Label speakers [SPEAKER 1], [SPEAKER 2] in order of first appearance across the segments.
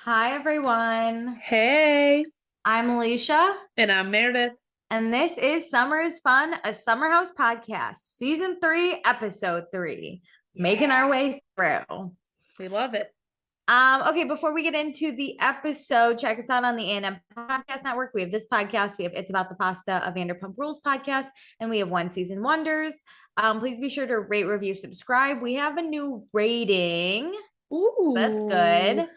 [SPEAKER 1] Hi, everyone.
[SPEAKER 2] Hey,
[SPEAKER 1] I'm Alicia,
[SPEAKER 2] and I'm Meredith.
[SPEAKER 1] and this is Summer is Fun, a Summer House podcast, season 3, episode 3, making our way through.
[SPEAKER 2] We love it.
[SPEAKER 1] Okay, before we get into the episode, check us out on the A&M Podcast Network. We have this podcast. We have It's About the Pasta, a Vanderpump Rules podcast, and we have One Season Wonders. Please be sure to rate, review, subscribe. We have a new rating.
[SPEAKER 2] Ooh,
[SPEAKER 1] That's good.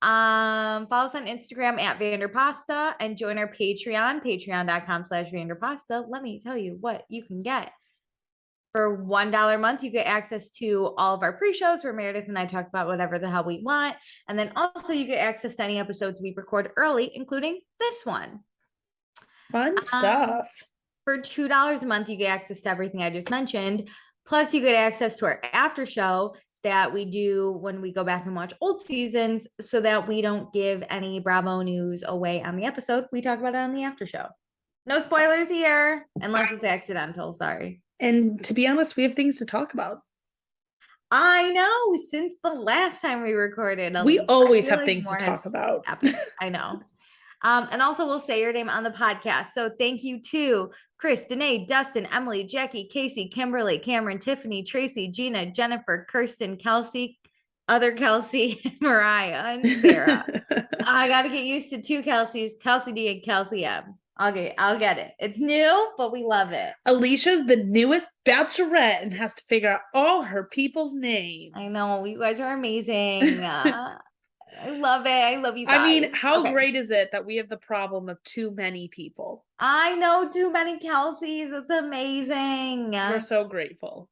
[SPEAKER 1] Follow us on Instagram at Vanderpasta and join our Patreon, patreon.com/Vanderpasta. Let me tell you what you can get. For $1 a month, you get access to all of our pre-shows where Meredith and I talk about whatever the hell we want. And then also you get access to any episodes we record early, including this one.
[SPEAKER 2] Fun stuff.
[SPEAKER 1] For $2 a month, you get access to everything I just mentioned. Plus, you get access to our after show that we do when we go back and watch old seasons so that we don't give any Bravo news away on the episode. We talk about it on the after show. No spoilers here, unless it's accidental. Sorry.
[SPEAKER 2] And to be honest, we have things to talk about.
[SPEAKER 1] I know, since the last time we recorded.
[SPEAKER 2] We always have things to talk about.
[SPEAKER 1] I know. And also we'll say your name on the podcast. So thank you to Chris, Danae, Dustin, Emily, Jackie, Casey, Kimberly, Cameron, Tiffany, Tracy, Gina, Jennifer, Kirsten, Kelsey, other Kelsey, Mariah, and Sarah. I got to get used to two Kelseys, Kelsey D and Kelsey M. I'll get it. It's new, but we love it.
[SPEAKER 2] Alicia's the newest bachelorette and has to figure out all her people's names.
[SPEAKER 1] I know. You guys are amazing. I love it. I love you guys.
[SPEAKER 2] I mean, how great is it that we have the problem of too many people?
[SPEAKER 1] I know, too many Kelseys. It's amazing.
[SPEAKER 2] We're so grateful.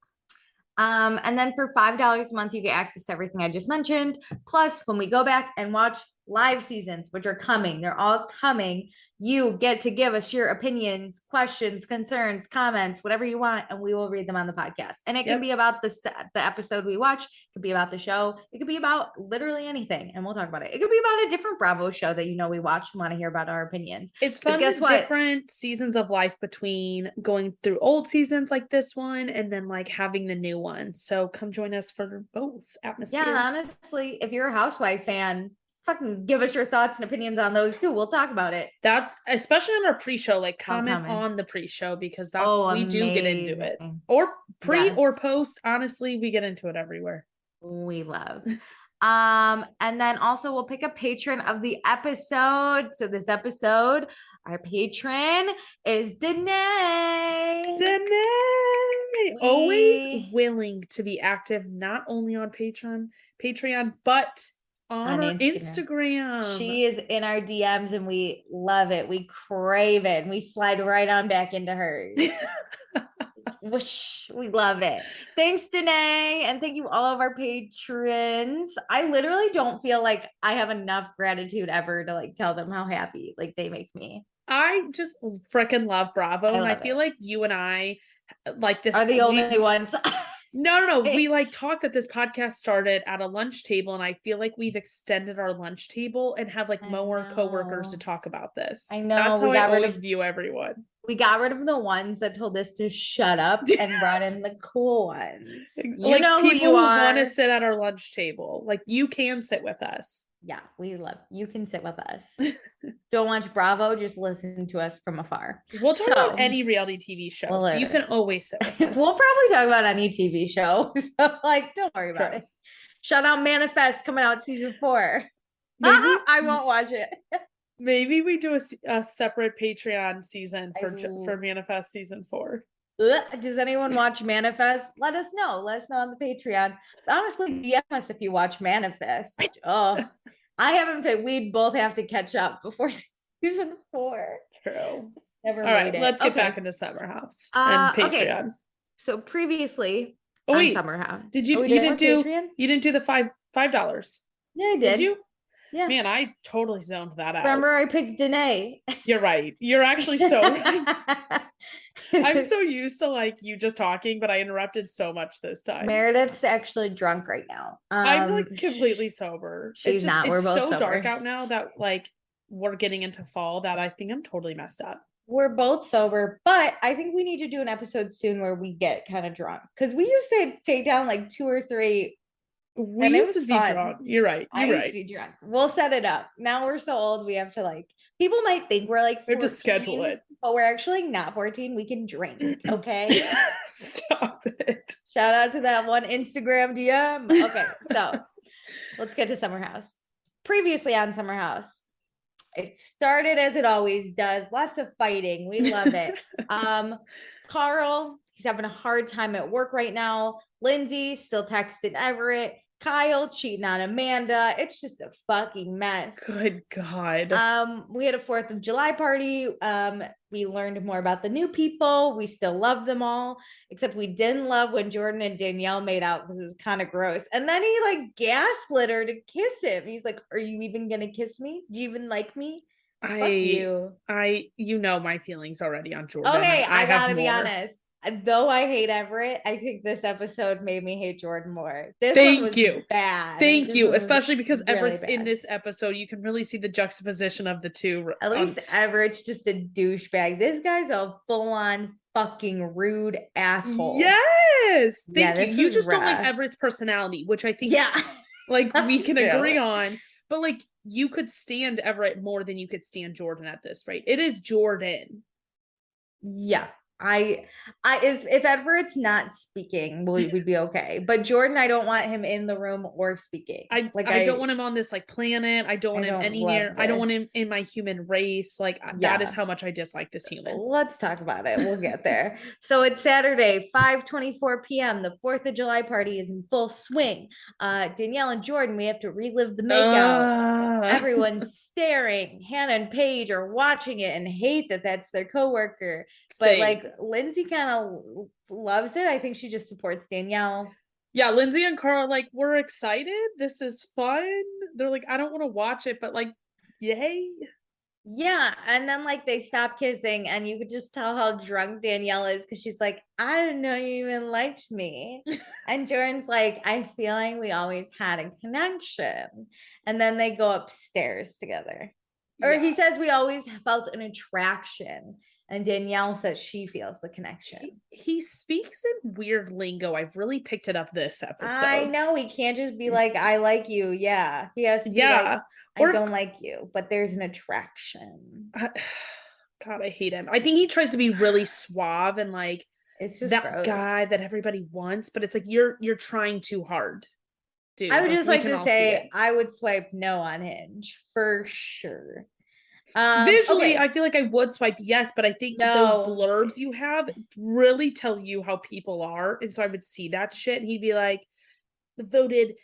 [SPEAKER 1] And then for $5 a month, you get access to everything I just mentioned. Plus, when we go back and watch live seasons, which are coming, they're all coming, you get to give us your opinions, questions, concerns, comments, whatever you want, and we will read them on the podcast. And it can be about the episode we watch. It could be about the show. It could be about literally anything, and we'll talk about it. It could be about a different Bravo show that we watch and want to hear about our opinions.
[SPEAKER 2] It's fun. Guess what? Different seasons of life between going through old seasons like this one and then like having the new one. So come join us for both atmospheres.
[SPEAKER 1] Yeah, honestly, if you're a Housewife fan, fucking give us your thoughts and opinions on those too. We'll talk about it.
[SPEAKER 2] That's especially on our pre-show, like comment on the pre-show because that's we do get into it. Or pre or post. Honestly, we get into it everywhere.
[SPEAKER 1] We love. And then also we'll pick a patron of the episode. So this episode, our patron is Danae.
[SPEAKER 2] Always willing to be active, not only on Patreon, but on our Instagram.
[SPEAKER 1] She is in our DMs and we love it. We crave it. And we slide right on back into hers. Whoosh, we love it. Thanks, Danae. And thank you all of our patrons. I literally don't feel like I have enough gratitude ever to like tell them how happy like they make me.
[SPEAKER 2] I just freaking love Bravo. And I feel like you and I like this
[SPEAKER 1] are the only ones.
[SPEAKER 2] No. We like talked that this podcast started at a lunch table, and I feel like we've extended our lunch table and have like more coworkers to talk about this.
[SPEAKER 1] I know.
[SPEAKER 2] That's how I always view everyone.
[SPEAKER 1] We got rid of the ones that told us to shut up and brought in the cool ones.
[SPEAKER 2] You know people who want to sit at our lunch table. Like you can sit with us.
[SPEAKER 1] Yeah, we love you can sit with us. Don't watch Bravo, just listen to us from afar.
[SPEAKER 2] We'll talk about any reality TV show. So you can always sit with us.
[SPEAKER 1] We'll probably talk about any TV show. So like don't worry about it. Shout out Manifest coming out season 4. I won't watch it.
[SPEAKER 2] Maybe we do a separate Patreon season for Manifest season 4.
[SPEAKER 1] Does anyone watch Manifest? Let us know. Let us know on the Patreon. Honestly, DM us if you watch Manifest. Oh, I haven't. We'd both have to catch up before season 4.
[SPEAKER 2] True.
[SPEAKER 1] Never.
[SPEAKER 2] All right, let's get back into Summer House and Patreon. Okay.
[SPEAKER 1] So previously on Summer House,
[SPEAKER 2] you didn't do the $5?
[SPEAKER 1] Yeah, I did.
[SPEAKER 2] Did you?
[SPEAKER 1] Yeah.
[SPEAKER 2] Man, I totally zoned that out.
[SPEAKER 1] Remember, I picked Danae.
[SPEAKER 2] You're right. You're actually so right. I'm so used to like you just talking, but I interrupted so much this time.
[SPEAKER 1] Meredith's actually drunk right now.
[SPEAKER 2] I'm like completely sober.
[SPEAKER 1] She's not. We're both
[SPEAKER 2] so
[SPEAKER 1] sober.
[SPEAKER 2] Dark out now that like we're getting into fall that I think I'm totally messed up.
[SPEAKER 1] We're both sober, but I think we need to do an episode soon where we get kind of drunk because we used to take down like 2 or 3
[SPEAKER 2] We
[SPEAKER 1] And it
[SPEAKER 2] used to
[SPEAKER 1] was
[SPEAKER 2] be
[SPEAKER 1] fun.
[SPEAKER 2] drunk. You're right.
[SPEAKER 1] I
[SPEAKER 2] You're
[SPEAKER 1] used to
[SPEAKER 2] right.
[SPEAKER 1] be drunk. We'll set it up. Now we're so old, we have to like, people might think we're like
[SPEAKER 2] We have to schedule
[SPEAKER 1] 14,
[SPEAKER 2] it.
[SPEAKER 1] but we're actually not 14. We can drink. Okay.
[SPEAKER 2] Stop it.
[SPEAKER 1] Shout out to that one Instagram DM. Okay. So let's get to Summer House. Previously on Summer House, it started as it always does. Lots of fighting. We love it. Carl, he's having a hard time at work right now. Lindsay still texting Everett. Kyle cheating on Amanda. It's just a fucking mess.
[SPEAKER 2] Good God.
[SPEAKER 1] We had a 4th of July party. We learned more about the new people. We still love them all, except we didn't love when Jordan and Danielle made out because it was kind of gross. And then he like gaslit her to kiss him. He's like, "Are you even gonna kiss me? Do you even like me? Fuck you."
[SPEAKER 2] You know my feelings already on Jordan.
[SPEAKER 1] Okay,
[SPEAKER 2] I
[SPEAKER 1] I gotta
[SPEAKER 2] have
[SPEAKER 1] be
[SPEAKER 2] more.
[SPEAKER 1] honest. Though I hate Everett, I think this episode made me hate Jordan more. This
[SPEAKER 2] Thank
[SPEAKER 1] one was
[SPEAKER 2] you.
[SPEAKER 1] bad.
[SPEAKER 2] Thank
[SPEAKER 1] This
[SPEAKER 2] you,
[SPEAKER 1] one was
[SPEAKER 2] especially because
[SPEAKER 1] really
[SPEAKER 2] Everett's in
[SPEAKER 1] bad.
[SPEAKER 2] this episode. You can really see the juxtaposition of the two.
[SPEAKER 1] At least Everett's just a douchebag. This guy's a full-on fucking rude asshole.
[SPEAKER 2] Yes.
[SPEAKER 1] Yeah,
[SPEAKER 2] Thank you.
[SPEAKER 1] this
[SPEAKER 2] You
[SPEAKER 1] was
[SPEAKER 2] just don't like
[SPEAKER 1] rough.
[SPEAKER 2] Everett's personality, which I think
[SPEAKER 1] Yeah.
[SPEAKER 2] like we can
[SPEAKER 1] do.
[SPEAKER 2] agree on. But like you could stand Everett more than you could stand Jordan at this rate. It is Jordan.
[SPEAKER 1] Yeah. If Everett's not speaking, we'd be okay. But Jordan, I don't want him in the room or speaking.
[SPEAKER 2] I don't want him on this like planet. I don't want him any near. I don't want him in my human race. Like that is how much I dislike this human.
[SPEAKER 1] Let's talk about it. We'll get there. So it's Saturday, 5:24 p.m. The 4th of July party is in full swing. Danielle and Jordan, we have to relive the makeout. Everyone's staring. Hannah and Paige are watching it and hate that that's their coworker. But like Lindsay kind of loves it. I think she just supports Danielle.
[SPEAKER 2] Yeah, Lindsay and Carl are like, we're excited. This is fun. They're like, I don't want to watch it, but like, yay.
[SPEAKER 1] Yeah. And then like they stop kissing, and you could just tell how drunk Danielle is because she's like, I didn't know you even liked me. And Jordan's like, I feel like we always had a connection. And then they go upstairs together. Or he says we always felt an attraction. And Danielle says she feels the connection.
[SPEAKER 2] He speaks in weird lingo. I've really picked it up this episode.
[SPEAKER 1] I know. He can't just be like, I like you. Yeah. He has to be like, I don't like you, but there's an attraction.
[SPEAKER 2] God, I hate him. I think he tries to be really suave and like
[SPEAKER 1] it's just
[SPEAKER 2] that
[SPEAKER 1] gross.
[SPEAKER 2] guy that everybody wants, but it's like you're trying too hard. Dude,
[SPEAKER 1] I would just like to say I would swipe no on Hinge for sure.
[SPEAKER 2] Visually, I feel like I would swipe yes, but I think those blurbs you have really tell you how people are, and so I would see that shit, and he'd be like, voted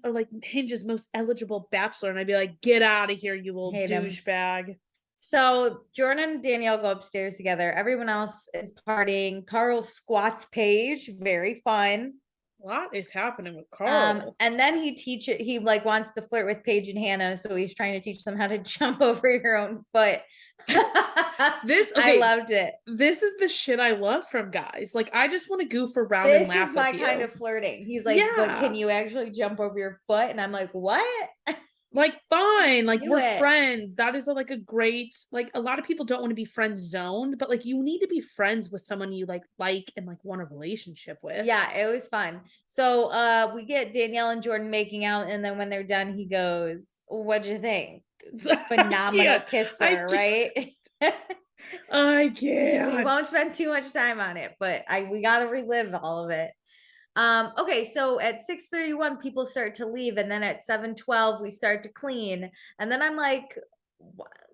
[SPEAKER 2] or like Hinge's most eligible bachelor, and I'd be like, get out of here, you little douchebag.
[SPEAKER 1] So Jordan and Danielle go upstairs together. Everyone else is partying. Carl squats Paige, very fun.
[SPEAKER 2] What is happening with Carl?
[SPEAKER 1] And then he like wants to flirt with Paige and Hannah, so he's trying to teach them how to jump over your own foot. I loved it.
[SPEAKER 2] This is the shit I love from guys. Like I just want to goof around and laugh.
[SPEAKER 1] This is my kind of flirting. He's like, but can you actually jump over your foot? And I'm like, what?
[SPEAKER 2] Like fine, like we're friends. That is like a great, like a lot of people don't want to be friend zoned, but like you need to be friends with someone you like and like want a relationship with.
[SPEAKER 1] Yeah, it was fun. So we get Danielle and Jordan making out, and then when they're done, he goes, what'd you think? Phenomenal kisser, right?
[SPEAKER 2] I can't.
[SPEAKER 1] We won't spend too much time on it, but we gotta relive all of it. Okay, so at 6:31 people start to leave, and then at 7:12 we start to clean, and then I'm like,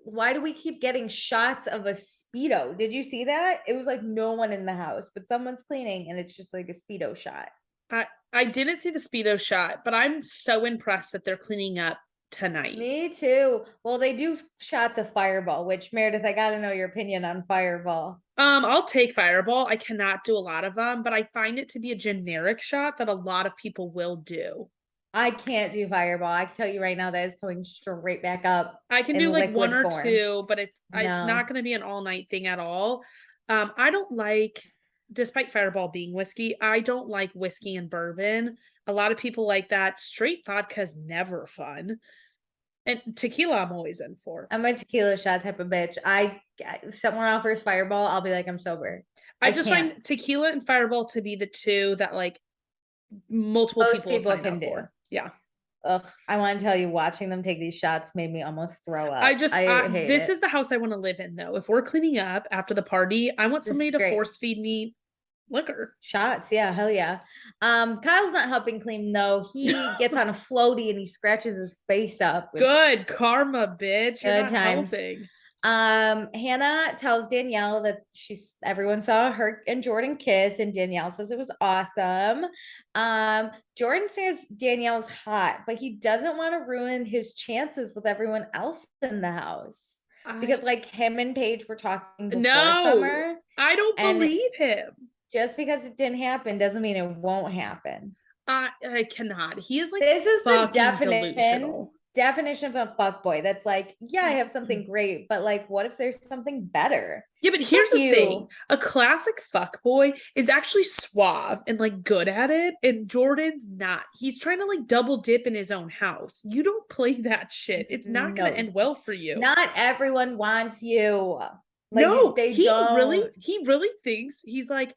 [SPEAKER 1] why do we keep getting shots of a Speedo? Did you see that? It was like no one in the house, but someone's cleaning, and it's just like a Speedo shot.
[SPEAKER 2] I didn't see the Speedo shot, but I'm so impressed that they're cleaning up tonight.
[SPEAKER 1] Me too. Well, they do shots of Fireball, which Meredith, I gotta know your opinion on Fireball.
[SPEAKER 2] I'll take Fireball. I cannot do a lot of them, but I find it to be a generic shot that a lot of people will do.
[SPEAKER 1] I can't do Fireball. I can tell you right now that is going straight back up.
[SPEAKER 2] I can do like one or two, but it's not going to be an all night thing at all. I don't like, despite Fireball being whiskey, I don't like whiskey and bourbon. A lot of people like that. Straight vodka is never fun. And tequila, I'm always in for.
[SPEAKER 1] I'm a tequila shot type of bitch. If someone offers Fireball, I'll be like, I'm sober.
[SPEAKER 2] I just find tequila and Fireball to be the two that like multiple people sign up for. Yeah.
[SPEAKER 1] Ugh, I want to tell you, watching them take these shots made me almost throw up. I hate
[SPEAKER 2] this
[SPEAKER 1] it.
[SPEAKER 2] is the house I want to live in, though. If we're cleaning up after the party, I want
[SPEAKER 1] This
[SPEAKER 2] somebody
[SPEAKER 1] is
[SPEAKER 2] to
[SPEAKER 1] great.
[SPEAKER 2] force feed me liquor.
[SPEAKER 1] Shots, yeah, hell yeah. Kyle's not helping clean though. He gets on a floaty and he scratches his face up.
[SPEAKER 2] Good karma, bitch. You're
[SPEAKER 1] Good
[SPEAKER 2] not
[SPEAKER 1] times.
[SPEAKER 2] helping.
[SPEAKER 1] Hannah tells Danielle that everyone saw her and Jordan kiss, and Danielle says it was awesome. Jordan says Danielle's hot, but he doesn't want to ruin his chances with everyone else in the house. Because like him and Paige were talking before summer.
[SPEAKER 2] I don't believe him.
[SPEAKER 1] Just because it didn't happen doesn't mean it won't happen.
[SPEAKER 2] I cannot. He is like
[SPEAKER 1] this is the
[SPEAKER 2] delusional.
[SPEAKER 1] definition of a fuckboy. That's like, yeah, I have something great, but like, what if there's something better?
[SPEAKER 2] Yeah, but here's the thing: a classic fuckboy is actually suave and like good at it, and Jordan's not. He's trying to like double dip in his own house. You don't play that shit. It's not going to end well for you.
[SPEAKER 1] Not everyone wants you.
[SPEAKER 2] Like, no, he really thinks he's like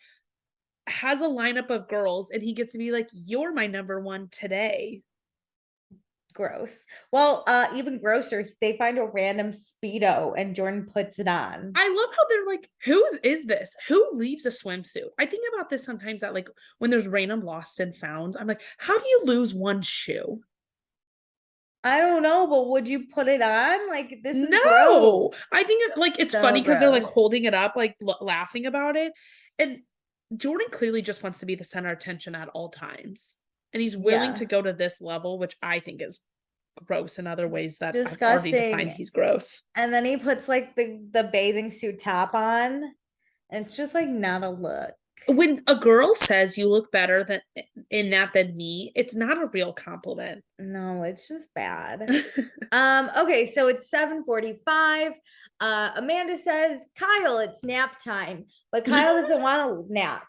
[SPEAKER 2] has a lineup of girls and he gets to be like, you're my number one today.
[SPEAKER 1] Gross. Well, even grosser, they find a random Speedo and Jordan puts it on.
[SPEAKER 2] I love how they're like, whose is this? Who leaves a swimsuit? I think about this sometimes that like when there's random lost and found, I'm like, how do you lose one shoe?
[SPEAKER 1] I don't know, but would you put it on? Like, this is
[SPEAKER 2] no. Gross. I think like it's so funny because they're like holding it up, like laughing about it. And Jordan clearly just wants to be the center of attention at all times. And he's willing to go to this level, which I think is gross in other ways that disgusting. I've already defined he's gross.
[SPEAKER 1] And then he puts like the bathing suit top on. And it's just like not a look.
[SPEAKER 2] When a girl says you look better than me, it's not a real compliment.
[SPEAKER 1] No, it's just bad. Okay, so it's 7:45. Amanda says, Kyle, it's nap time. But Kyle doesn't want to nap.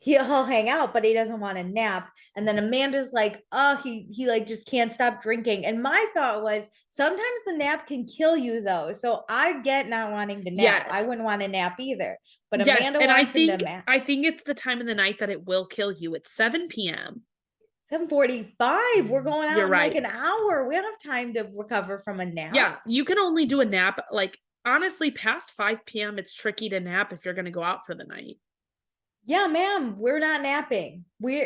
[SPEAKER 1] He'll hang out, but he doesn't want to nap. And then Amanda's like, oh, he like just can't stop drinking. And my thought was, sometimes the nap can kill you though. So I get not wanting to nap. Yes. I wouldn't want to nap either. But Amanda
[SPEAKER 2] and
[SPEAKER 1] wants him to nap.
[SPEAKER 2] I think it's the time of the night that it will kill you. It's 7 p.m.
[SPEAKER 1] 7:45. We're going out in like an hour. We don't have time to recover from a nap.
[SPEAKER 2] Yeah, you can only do a nap. Like, honestly, past 5 p.m., it's tricky to nap if you're going to go out for the night.
[SPEAKER 1] Yeah, ma'am, we're not napping.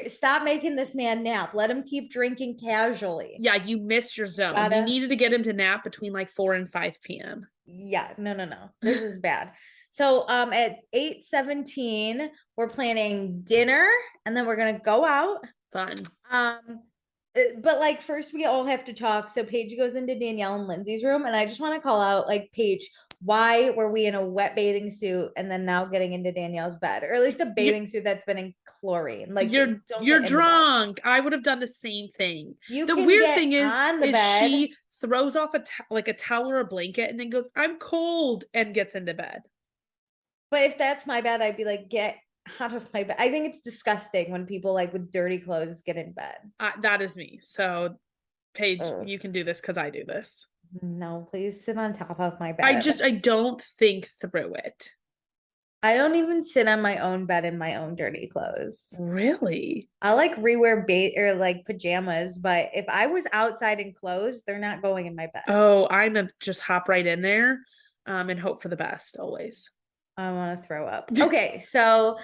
[SPEAKER 1] Stop making this man nap. Let him keep drinking casually.
[SPEAKER 2] Yeah, you missed your zone. You needed to get him to nap between like 4 and 5 p.m.
[SPEAKER 1] Yeah, no. This is bad. So at 8:17, we're planning dinner and then we're gonna go out.
[SPEAKER 2] Fun.
[SPEAKER 1] But like first we all have to talk. So Paige goes into Danielle and Lindsay's room, and I just want to call out like, Paige, why were we in a wet bathing suit and then now getting into Danielle's bed, or at least a bathing suit that's been in chlorine? Like,
[SPEAKER 2] you're drunk. I would have done the same thing. The weird thing is she throws off a towel or a blanket and then goes, I'm cold, and gets into bed.
[SPEAKER 1] But if that's my bed, I'd be like, get out of my bed. I think it's disgusting when people like with dirty clothes get in bed.
[SPEAKER 2] That is me. So Paige, you can do this because I do this.
[SPEAKER 1] No, please sit on top of my bed.
[SPEAKER 2] I don't think through it.
[SPEAKER 1] I don't even sit on my own bed in my own dirty clothes.
[SPEAKER 2] Really?
[SPEAKER 1] I like rewear or like pajamas, but if I was outside in clothes, they're not going in my bed.
[SPEAKER 2] Oh, I'm gonna just hop right in there and hope for the best always.
[SPEAKER 1] I want to throw up. Okay, so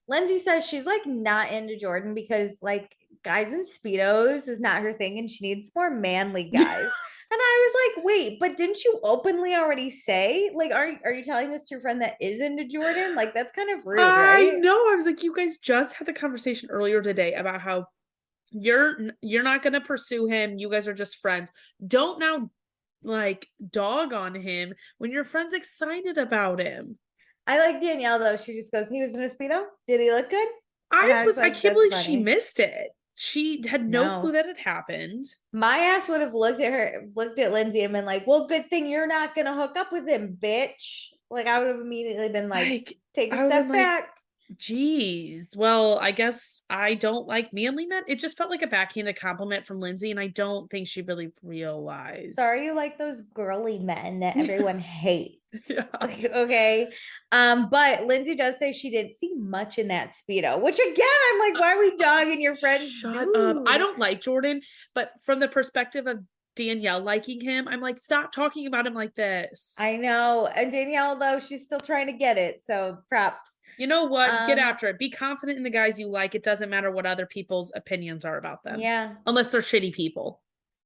[SPEAKER 1] Lindsay says she's like not into Jordan because like guys in Speedos is not her thing and she needs more manly guys. And I was like, wait, but didn't you openly already say, like, are you telling this to your friend that is into Jordan? Like, that's kind of rude, right?
[SPEAKER 2] I know. I was like, you guys just had the conversation earlier today about how you're not gonna pursue him. You guys are just friends. Don't now like dog on him when your friend's excited about him.
[SPEAKER 1] I like Danielle though. She just goes, he was in a Speedo. Did he look good?
[SPEAKER 2] I can't believe she missed it. She had no clue that it happened.
[SPEAKER 1] My ass would have looked at Lindsay and been like, well, good thing you're not gonna hook up with him, bitch. Like, I would have immediately been like take a step back.
[SPEAKER 2] Jeez. Well, I guess I don't like manly men. It just felt like a backhanded compliment from Lindsay, and I don't think she really realized.
[SPEAKER 1] Sorry you like those girly men that everyone hates.
[SPEAKER 2] Yeah.
[SPEAKER 1] Okay. But Lindsay does say she didn't see much in that Speedo, which again, I'm like, why are we dogging your friend?
[SPEAKER 2] Shut up. I don't like Jordan, but from the perspective of Danielle liking him, I'm like, stop talking about him like this.
[SPEAKER 1] I know. And Danielle, though, she's still trying to get it. So props.
[SPEAKER 2] You know what? Get after it. Be confident in the guys you like. It doesn't matter what other people's opinions are about them.
[SPEAKER 1] Yeah.
[SPEAKER 2] Unless they're shitty people.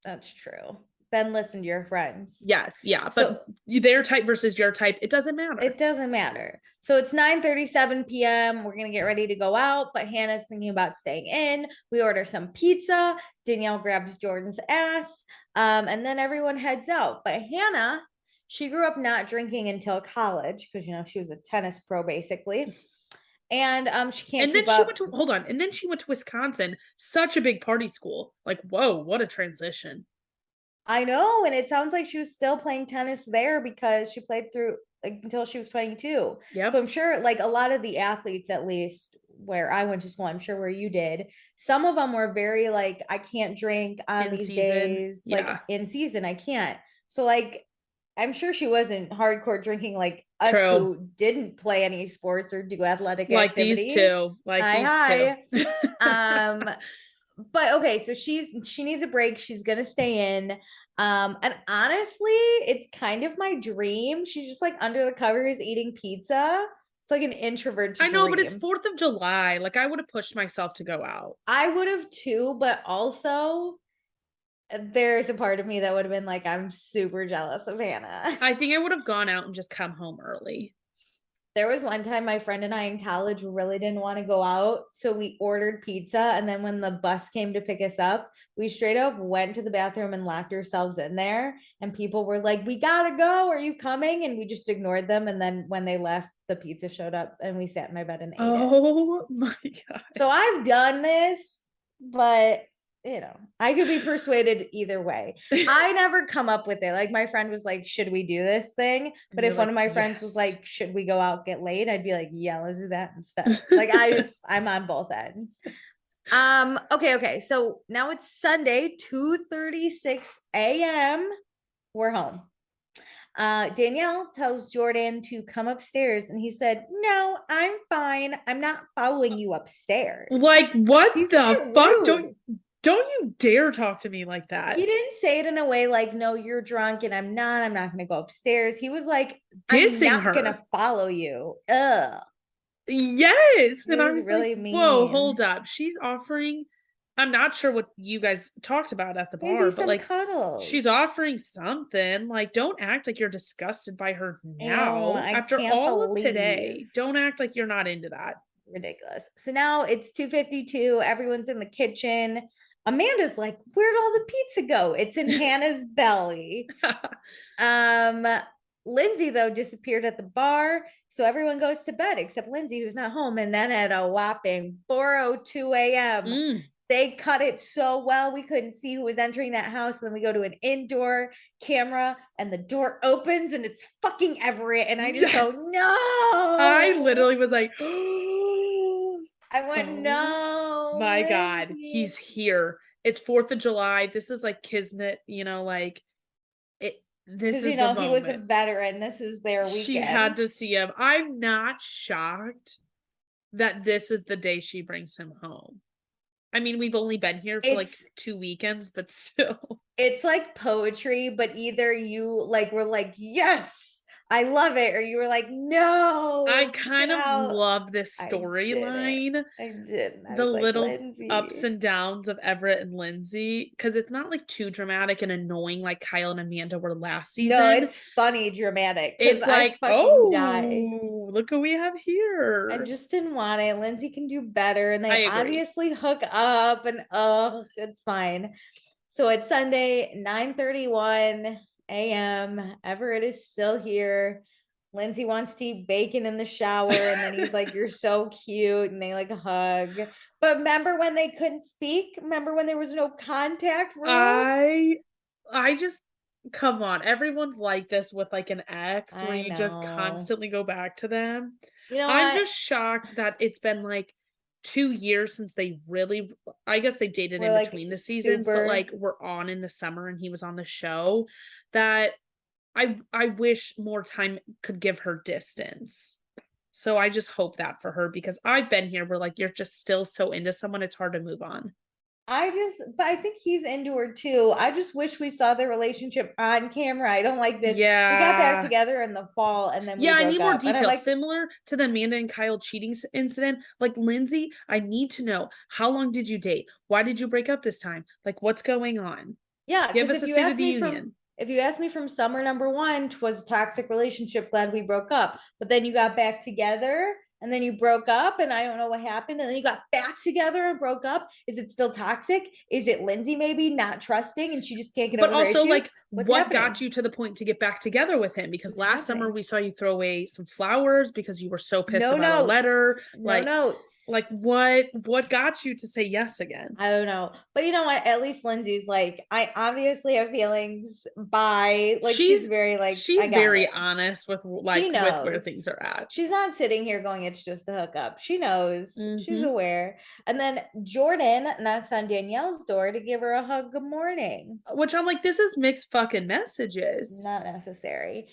[SPEAKER 1] That's true. Then listen to your friends.
[SPEAKER 2] Yes, yeah. But their type versus your type, it doesn't matter.
[SPEAKER 1] It doesn't matter. So it's 9:37 p.m. We're gonna get ready to go out, but Hannah's thinking about staying in. We order some pizza. Danielle grabs Jordan's ass. And then everyone heads out. But Hannah, she grew up not drinking until college because she was a tennis pro basically. And she can't.
[SPEAKER 2] And then she went to hold on. And then she went to Wisconsin, such a big party school. Like, whoa, what a transition.
[SPEAKER 1] I know, and it sounds like she was still playing tennis there because she played through like until she was 22. Yeah. So I'm sure like a lot of the athletes, at least where I went to school, I'm sure where you did, some of them were very like, I can't drink on these days. Yeah. Like in season, I can't. So like I'm sure she wasn't hardcore drinking like us who didn't play any sports or do athletic
[SPEAKER 2] like
[SPEAKER 1] activity.
[SPEAKER 2] These two. Like hi,
[SPEAKER 1] these two. But okay, so she needs a break. She's gonna stay in. And honestly, it's kind of my dream. She's just like under the covers eating pizza. It's like an introvert.
[SPEAKER 2] I know, but it's 4th of July. Like I would have pushed myself to go out.
[SPEAKER 1] I would have too, but also there's a part of me that would have been like, I'm super jealous of Hannah.
[SPEAKER 2] I think I would have gone out and just come home early.
[SPEAKER 1] There was one time my friend and I in college really didn't want to go out. So we ordered pizza. And then when the bus came to pick us up, we straight up went to the bathroom and locked ourselves in there. And people were like, we gotta go. Are you coming? And we just ignored them. And then when they left, the pizza showed up and we sat in my bed and ate it.
[SPEAKER 2] Oh my God.
[SPEAKER 1] So I've done this, but I could be persuaded either way. I never come up with it. Like my friend was like, should we do this thing? But if one of my friends was like, should we go out, get laid? I'd be like, yeah, let's do that instead. Like I'm on both ends. Okay. So now it's Sunday, 2:36 a.m. We're home. Danielle tells Jordan to come upstairs and he said, no, I'm fine. I'm not following you upstairs.
[SPEAKER 2] Like what the fuck? Don't you dare talk to me like that.
[SPEAKER 1] He didn't say it in a way like, no, you're drunk and I'm not going to go upstairs. He was like,
[SPEAKER 2] dissing
[SPEAKER 1] I'm not going to follow you. Ugh.
[SPEAKER 2] Yes. And I was
[SPEAKER 1] really
[SPEAKER 2] like,
[SPEAKER 1] mean.
[SPEAKER 2] Whoa, hold up. She's offering, I'm not sure what you guys talked about at the bar, but like cuddles. She's offering something. Like, don't act like you're disgusted by her now. After all of today, don't act like you're not into that.
[SPEAKER 1] Ridiculous. So now it's 2:52. Everyone's in the kitchen. Amanda's like, where'd all the pizza go? It's in Hannah's belly. Lindsay, though, disappeared at the bar. So everyone goes to bed except Lindsay, who's not home. And then at a whopping 4:02 a.m., they cut it so well we couldn't see who was entering that house. And then we go to an indoor camera and the door opens and it's fucking Everett. And I just go, no.
[SPEAKER 2] I literally was like,
[SPEAKER 1] I went, no.
[SPEAKER 2] My God, he's here. It's 4th of July. This is like kismet, like it. This is the moment.
[SPEAKER 1] He was a veteran. This is their weekend.
[SPEAKER 2] She had to see him. I'm not shocked that this is the day she brings him home. I mean, we've only been here for like 2 weekends, but still. It's
[SPEAKER 1] like poetry, but either you were like, yes, I love it. Or you were like, no.
[SPEAKER 2] I kind of love this storyline.
[SPEAKER 1] I did.
[SPEAKER 2] The little ups and downs of Everett and Lindsay. Because it's not like too dramatic and annoying like Kyle and Amanda were last season.
[SPEAKER 1] No, it's funny dramatic.
[SPEAKER 2] It's like, look what we have here.
[SPEAKER 1] I just didn't want it. Lindsay can do better. And they obviously hook up and it's fine. So it's Sunday, 9:31 a.m. Everett is still here. Lindsay wants to eat bacon in the shower. And then he's like, you're so cute. And they like hug. But remember when they couldn't speak? Remember when there was no contact rule?
[SPEAKER 2] I just, come on. Everyone's like this with like an ex where
[SPEAKER 1] I
[SPEAKER 2] you just
[SPEAKER 1] know.
[SPEAKER 2] constantly go back to them.
[SPEAKER 1] You know
[SPEAKER 2] I'm
[SPEAKER 1] what?
[SPEAKER 2] just shocked that it's been like 2 years since they really, I guess they dated
[SPEAKER 1] We're
[SPEAKER 2] in
[SPEAKER 1] like
[SPEAKER 2] between the seasons, but
[SPEAKER 1] super.
[SPEAKER 2] like we're on in the summer and he was on the show, that I wish more time could give her distance. So I just hope that for her, because I've been here where like you're just still so into someone, it's hard to move on.
[SPEAKER 1] But I think he's into her too. I just wish we saw their relationship on camera. I don't like this. We got back
[SPEAKER 2] Yeah.
[SPEAKER 1] together in the fall and then we
[SPEAKER 2] Yeah, I
[SPEAKER 1] broke
[SPEAKER 2] need more
[SPEAKER 1] up. And I'm
[SPEAKER 2] details.
[SPEAKER 1] like,
[SPEAKER 2] Similar to the Amanda and Kyle cheating incident. Like, Lindsay, I need to know, how long did you date? Why did you break up this time? Like, what's going on?
[SPEAKER 1] yeah,
[SPEAKER 2] Give
[SPEAKER 1] because
[SPEAKER 2] us
[SPEAKER 1] if
[SPEAKER 2] a
[SPEAKER 1] you
[SPEAKER 2] State of
[SPEAKER 1] ask
[SPEAKER 2] the
[SPEAKER 1] me from
[SPEAKER 2] Union.
[SPEAKER 1] if you ask me from summer number one, 'twas a toxic relationship, glad we broke up. But then you got back together and then you broke up and I don't know what happened. And then you got back together and broke up. Is it still toxic? Is it Lindsay maybe not trusting and she just can't get
[SPEAKER 2] But
[SPEAKER 1] over her
[SPEAKER 2] also,
[SPEAKER 1] issues?
[SPEAKER 2] like,
[SPEAKER 1] What's
[SPEAKER 2] what
[SPEAKER 1] happening?
[SPEAKER 2] got you to the point to get back together with him? Because
[SPEAKER 1] What's
[SPEAKER 2] last summer
[SPEAKER 1] happening?
[SPEAKER 2] we saw you throw away some flowers because you were so pissed
[SPEAKER 1] No
[SPEAKER 2] about a
[SPEAKER 1] notes.
[SPEAKER 2] letter.
[SPEAKER 1] No notes.
[SPEAKER 2] Like what got you to say yes again?
[SPEAKER 1] I don't know. But you know what? At least Lindsay's like, I obviously have feelings. Bye. Like she's
[SPEAKER 2] She's
[SPEAKER 1] very like, I
[SPEAKER 2] she's
[SPEAKER 1] got
[SPEAKER 2] very
[SPEAKER 1] it.
[SPEAKER 2] honest with
[SPEAKER 1] She
[SPEAKER 2] like with where
[SPEAKER 1] knows.
[SPEAKER 2] things are at.
[SPEAKER 1] She's not sitting here going, it's just a hookup. She knows. She's
[SPEAKER 2] Mm-hmm.
[SPEAKER 1] aware. And then Jordan knocks on Danielle's door to give her a hug. Good morning.
[SPEAKER 2] Which I'm like, this is mixed fucking messages.
[SPEAKER 1] Not necessary.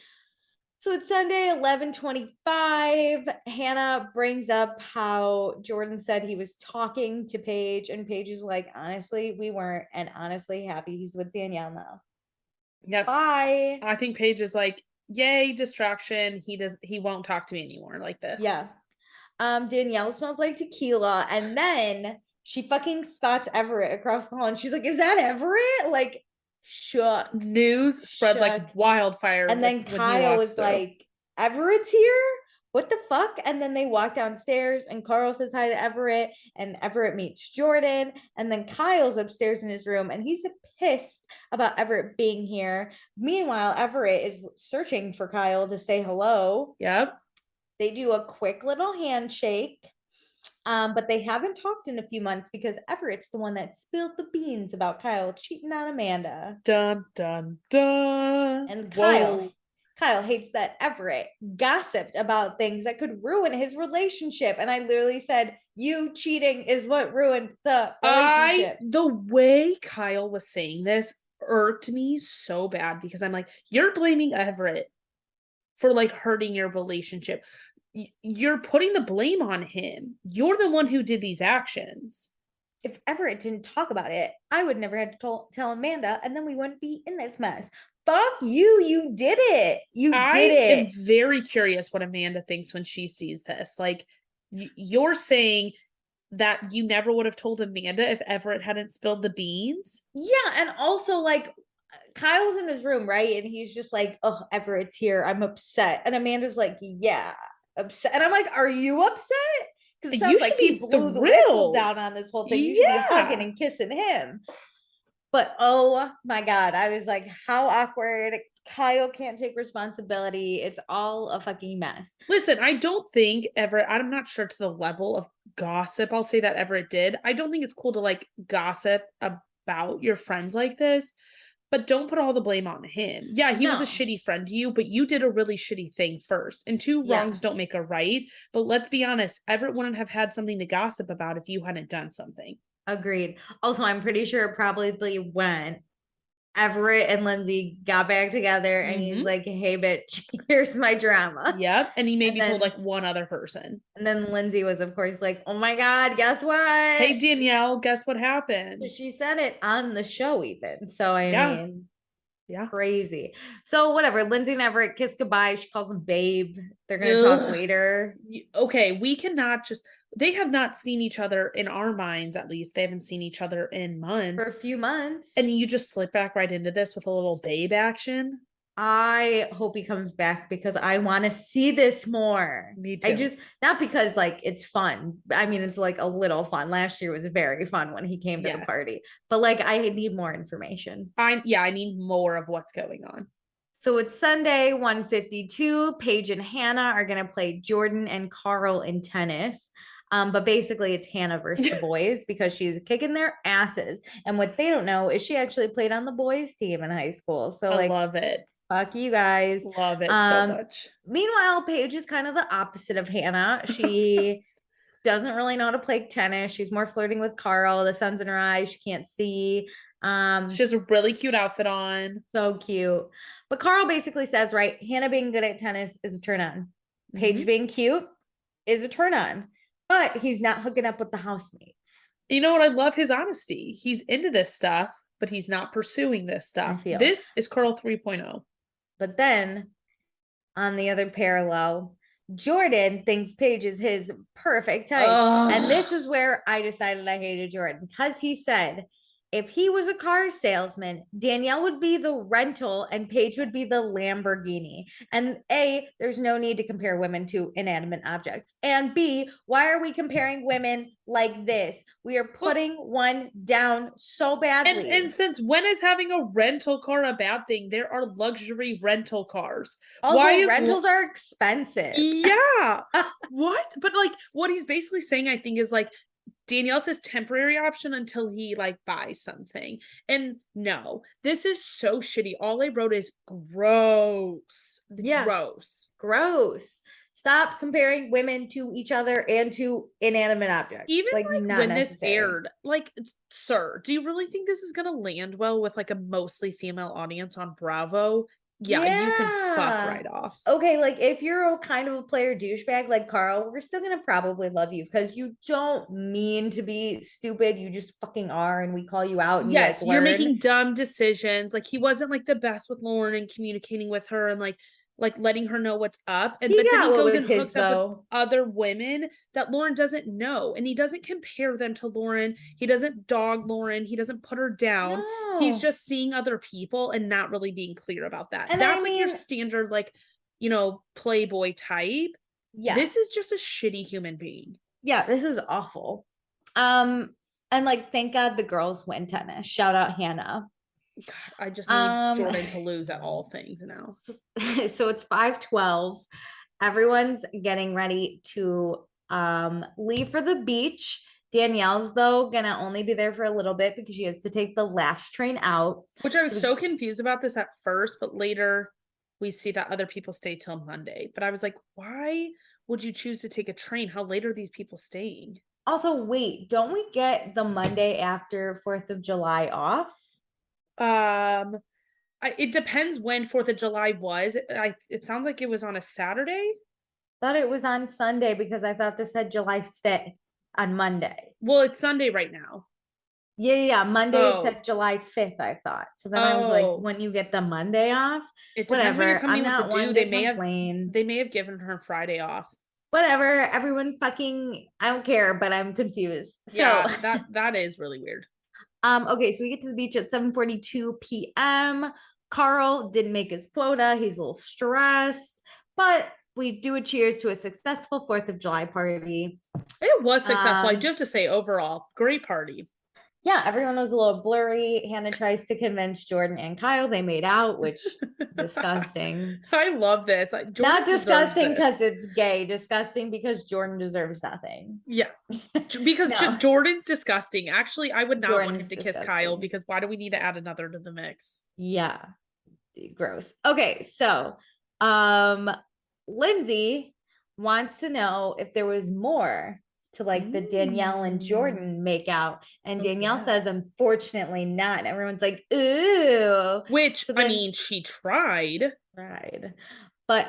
[SPEAKER 1] So it's Sunday, 11:25. Hannah brings up how Jordan said he was talking to Paige, and Paige is like, honestly, we weren't, and honestly, happy he's with Danielle now.
[SPEAKER 2] Yes.
[SPEAKER 1] Bye.
[SPEAKER 2] I think Paige is like, yay, distraction. He won't talk to me anymore like this.
[SPEAKER 1] Yeah. Danielle smells like tequila, and then she fucking spots Everett across the hall, and she's like, "Is that Everett?" Like, shook,
[SPEAKER 2] News spread
[SPEAKER 1] shook.
[SPEAKER 2] like wildfire
[SPEAKER 1] And then
[SPEAKER 2] when he
[SPEAKER 1] Kyle
[SPEAKER 2] walks
[SPEAKER 1] was
[SPEAKER 2] through.
[SPEAKER 1] like, "Everett's here? What the fuck?" And then they walk downstairs, and Carl says hi to Everett, and Everett meets Jordan, and then Kyle's upstairs in his room, and he's pissed about Everett being here. Meanwhile, Everett is searching for Kyle to say hello.
[SPEAKER 2] Yep.
[SPEAKER 1] They do a quick little handshake. But they haven't talked in a few months because Everett's the one that spilled the beans about Kyle cheating on Amanda.
[SPEAKER 2] Dun dun dun.
[SPEAKER 1] And
[SPEAKER 2] Whoa.
[SPEAKER 1] Kyle hates that Everett gossiped about things that could ruin his relationship. And I literally said, you cheating is what ruined the relationship.
[SPEAKER 2] The way Kyle was saying this irked me so bad, because I'm like, you're blaming Everett for like hurting your relationship. You're putting the blame on him. You're the one who did these actions.
[SPEAKER 1] If Everett didn't talk about it, I would never have to tell Amanda, and then we wouldn't be in this mess. Fuck you. You did it. You did
[SPEAKER 2] I am
[SPEAKER 1] it.
[SPEAKER 2] very curious what Amanda thinks when she sees this. Like, you're saying that you never would have told Amanda if Everett hadn't spilled the beans?
[SPEAKER 1] Yeah, and also like Kyle's in his room, right? And he's just like, "Oh, Everett's here. I'm upset." And Amanda's like, "Yeah, upset." And I'm like, "Are you upset?" Because it
[SPEAKER 2] You
[SPEAKER 1] sounds
[SPEAKER 2] should
[SPEAKER 1] like he
[SPEAKER 2] be
[SPEAKER 1] blew the whistle
[SPEAKER 2] thrilled.
[SPEAKER 1] down on this whole thing. You should be hugging
[SPEAKER 2] Yeah.
[SPEAKER 1] and kissing him. But oh my God, I was like, how awkward. Kyle can't take responsibility. It's all a fucking mess.
[SPEAKER 2] Listen, I don't think Everett, I'm not sure to the level of gossip I'll say that Everett did. I don't think it's cool to like gossip about your friends like this, but don't put all the blame on him. Yeah, he was a
[SPEAKER 1] No.
[SPEAKER 2] shitty friend to you, but you did a really shitty thing first. And two
[SPEAKER 1] Yeah.
[SPEAKER 2] wrongs don't make a right. But let's be honest, Everett wouldn't have had something to gossip about if you hadn't done something.
[SPEAKER 1] Agreed. Also, I'm pretty sure it probably went Everett and Lindsay got back together and he's like, "Hey, bitch, here's my drama."
[SPEAKER 2] Yep. And he maybe
[SPEAKER 1] And
[SPEAKER 2] told
[SPEAKER 1] then-
[SPEAKER 2] like one other person.
[SPEAKER 1] And then Lindsay was, of course, like, "Oh my God, guess what?
[SPEAKER 2] Hey, Danielle, guess what happened?
[SPEAKER 1] She said it on the show, even. So, I
[SPEAKER 2] Yeah.
[SPEAKER 1] mean,
[SPEAKER 2] Yeah.
[SPEAKER 1] crazy. So, whatever. Lindsay and Everett kiss goodbye. She calls him babe. They're going to talk
[SPEAKER 2] Ugh.
[SPEAKER 1] later.
[SPEAKER 2] Okay, we cannot just, they have not seen each other in our minds, at least. They haven't seen each other in
[SPEAKER 1] For
[SPEAKER 2] months.
[SPEAKER 1] a few months.
[SPEAKER 2] And you just slip back right into this with a little babe action.
[SPEAKER 1] I hope he comes back because I want to see this more.
[SPEAKER 2] Me too.
[SPEAKER 1] I just, not because like it's fun. I mean, it's like a little fun. Last year was very fun when he came to the
[SPEAKER 2] Yes.
[SPEAKER 1] party, but like I need more information.
[SPEAKER 2] I need more of what's going on.
[SPEAKER 1] So it's Sunday, 1:52. Paige and Hannah are going to play Jordan and Carl in tennis. But basically it's Hannah versus the boys because she's kicking their asses. And what they don't know is she actually played on the boys team in high school. So
[SPEAKER 2] I
[SPEAKER 1] like,
[SPEAKER 2] love it.
[SPEAKER 1] fuck you guys.
[SPEAKER 2] Love it so much.
[SPEAKER 1] Meanwhile, Paige is kind of the opposite of Hannah. She doesn't really know how to play tennis. She's more flirting with Carl. The sun's in her eyes. She can't see.
[SPEAKER 2] She has a really cute outfit on.
[SPEAKER 1] So cute. But Carl basically says, right, Hannah being good at tennis is a turn on. Paige being cute is a turn on. But he's not hooking up with the housemates.
[SPEAKER 2] You know what? I love his honesty. He's into this stuff, but he's not pursuing this stuff. This is Carl 3.0.
[SPEAKER 1] But then on the other parallel, Jordan thinks Paige is his perfect type. And this is where I decided I hated Jordan because he said, if he was a car salesman, Danielle would be the rental and Paige would be the Lamborghini. And A, there's no need to compare women to inanimate objects. And B, why are we comparing women like this? We are putting one down so badly.
[SPEAKER 2] And since when is having a rental car a bad thing? There are luxury rental cars.
[SPEAKER 1] Also, rentals are expensive.
[SPEAKER 2] Yeah. What? But like what he's basically saying, I think, is like, Danielle says temporary option until he like buys something. And no, this is so shitty. All I wrote is gross.
[SPEAKER 1] Yeah. Gross. Stop comparing women to each other and to inanimate objects.
[SPEAKER 2] Even like when this aired, like, sir, do you really think this is gonna land well with like a mostly female audience on Bravo? Yeah, you can fuck right off.
[SPEAKER 1] Okay, like if you're a kind of a player douchebag like Carl, we're still gonna probably love you because you don't mean to be stupid. You just fucking are, and we call you out. And
[SPEAKER 2] yes, you're making dumb decisions. Like he wasn't like the best with Lauren and communicating with her and like letting her know what's up. And but then he goes and hooks up with other women that Lauren doesn't know. And he doesn't compare them to Lauren. He doesn't dog Lauren. He doesn't put her down. No. He's just seeing other people and not really being clear about that. And that's like your standard, like, you know, playboy type. Yeah. This is just a shitty human being.
[SPEAKER 1] Yeah, this is awful. And like, thank God the girls win tennis. Shout out Hannah.
[SPEAKER 2] God, I just need Jordan to lose at all things now.
[SPEAKER 1] So it's 5:12. Everyone's getting ready to leave for the beach. Danielle's though gonna only be there for a little bit because she has to take the last train out.
[SPEAKER 2] Which I was so confused about this at first, but later we see that other people stay till Monday. But I was like, why would you choose to take a train? How late are these people staying?
[SPEAKER 1] Also, wait, don't we get the Monday after 4th of July off?
[SPEAKER 2] It depends when 4th of July was. It sounds like it was on a Saturday.
[SPEAKER 1] Thought it was on Sunday because I thought this said July 5th on Monday.
[SPEAKER 2] Well, it's Sunday right now.
[SPEAKER 1] Yeah. Monday it said July 5th, I thought. So then I was like, when you get the Monday off,
[SPEAKER 2] it depends what your company wants to do. They may have given her Friday off.
[SPEAKER 1] Whatever. Everyone fucking, I don't care, but I'm confused.
[SPEAKER 2] Yeah, so that is really weird.
[SPEAKER 1] Okay, so we get to the beach at 7:42 p.m. Carl didn't make his quota. He's a little stressed, but we do a cheers to a successful 4th of July party.
[SPEAKER 2] It was successful. I do have to say, overall, great party.
[SPEAKER 1] Yeah, everyone was a little blurry. Hannah tries to convince Jordan and Kyle. They made out, which disgusting.
[SPEAKER 2] I love this.
[SPEAKER 1] Not disgusting because it's gay. Disgusting because Jordan deserves nothing.
[SPEAKER 2] Yeah, because Jordan's disgusting. Actually, I would not want him to kiss Kyle because why do we need to add another to the mix?
[SPEAKER 1] Yeah, gross. Okay, so Lindsay wants to know if there was more to like the Danielle and Jordan make out. And Danielle says, unfortunately not. And everyone's like, ooh.
[SPEAKER 2] Which, so then, I mean, she tried.
[SPEAKER 1] But,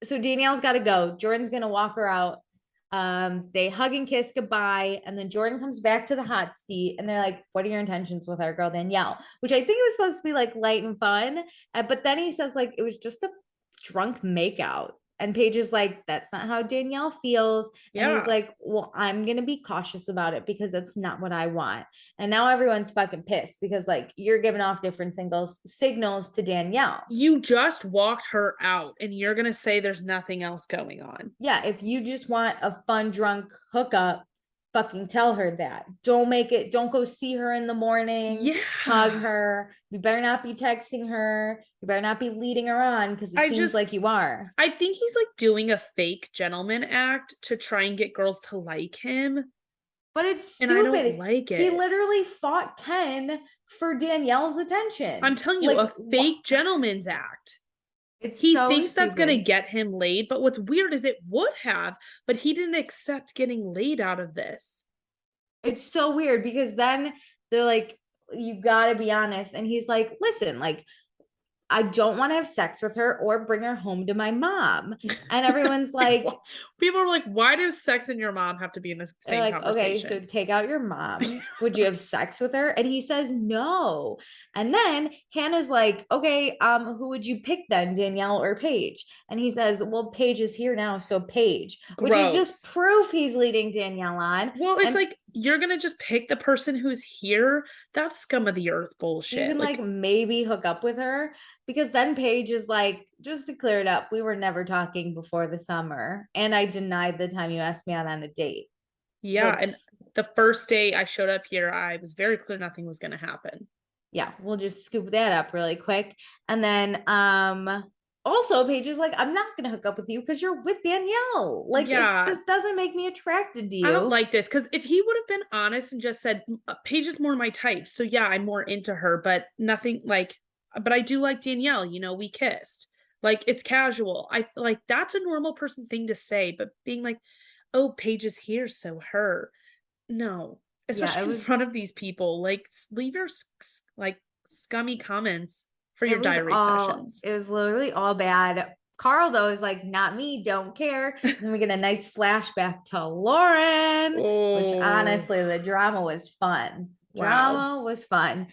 [SPEAKER 1] so Danielle's got to go. Jordan's going to walk her out. They hug and kiss goodbye. And then Jordan comes back to the hot seat and they're like, what are your intentions with our girl Danielle? Which I think it was supposed to be like light and fun. But then he says like, it was just a drunk makeout. And Paige is like, that's not how Danielle feels. And he's like, well, I'm going to be cautious about it because that's not what I want. And now everyone's fucking pissed because like you're giving off different signals to Danielle.
[SPEAKER 2] You just walked her out and you're going to say there's nothing else going on.
[SPEAKER 1] Yeah. If you just want a fun drunk hookup, fucking tell her that. Don't go see her in the morning, hug her. You better not be texting her. You better not be leading her on, because it seems like you are.
[SPEAKER 2] I think he's like doing a fake gentleman act to try and get girls to like him.
[SPEAKER 1] But it's stupid.
[SPEAKER 2] And I don't like it.
[SPEAKER 1] He literally fought Ken for Danielle's attention.
[SPEAKER 2] I'm telling you, like, a fake gentleman's act. He thinks that's going to get him laid, but what's weird is it would have, but he didn't accept getting laid out of this.
[SPEAKER 1] It's so weird, because then they're like, you got to be honest. And he's like, listen, like, I don't want to have sex with her or bring her home to my mom. And everyone's like,
[SPEAKER 2] people are like, why does sex and your mom have to be in the same conversation?
[SPEAKER 1] Okay, so take out your mom. Would you have sex with her? And he says no. And then Hannah's like, okay, who would you pick then, Danielle or Paige? And he says, well, Paige is here now, so Paige. Which is just proof he's leading Danielle on.
[SPEAKER 2] Well, it's like, you're gonna just pick the person who's here. That's scum of the earth bullshit.
[SPEAKER 1] You can like maybe hook up with her, because then Paige is like, just to clear it up, we were never talking before the summer, and I denied the time you asked me out on a date.
[SPEAKER 2] Yeah, and the first day I showed up here, I was very clear nothing was gonna happen.
[SPEAKER 1] Yeah, we'll just scoop that up really quick. And then also Paige is like, I'm not gonna hook up with you because you're with Danielle. Like, this doesn't make me attracted to you.
[SPEAKER 2] I don't like this, because if he would have been honest and just said, Paige is more my type, so yeah, I'm more into her, but nothing like, but I do like Danielle, you know, we kissed. Like, it's casual. I like, that's a normal person thing to say, but being like, oh, Paige is here, so her. No, especially in front of these people. Like, leave your like scummy comments for your diary sessions.
[SPEAKER 1] It was literally all bad. Carl, though, is like, not me, don't care. And then we get a nice flashback to Lauren, which honestly, the drama was fun. Drama was fun.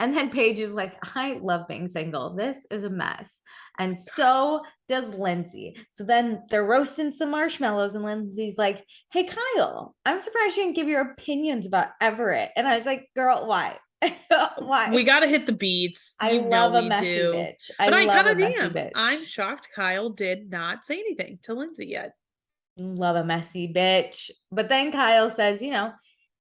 [SPEAKER 1] And then Paige is like, I love being single. This is a mess. And so does Lindsay. So then they're roasting some marshmallows, and Lindsay's like, hey, Kyle, I'm surprised you didn't give your opinions about Everett. And I was like, girl, why? Why?
[SPEAKER 2] We got to hit the beats.
[SPEAKER 1] I love a messy bitch.
[SPEAKER 2] But I kind of am. I'm shocked Kyle did not say anything to Lindsay yet.
[SPEAKER 1] Love a messy bitch. But then Kyle says, you know,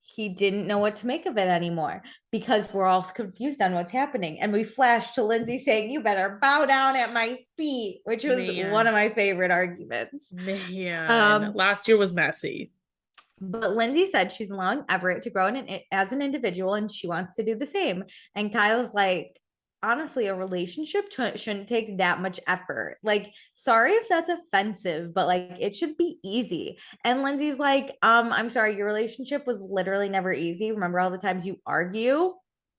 [SPEAKER 1] he didn't know what to make of it anymore, because we're all confused on what's happening. And we flash to Lindsay saying, you better bow down at my feet, which was one of my favorite arguments.
[SPEAKER 2] Man, last year was messy.
[SPEAKER 1] But Lindsay said she's allowing Everett to grow as an individual, and she wants to do the same. And Kyle's like, honestly, a relationship shouldn't take that much effort. Like, sorry if that's offensive, but like, it should be easy. And Lindsay's like, I'm sorry, your relationship was literally never easy. Remember all the times you argue?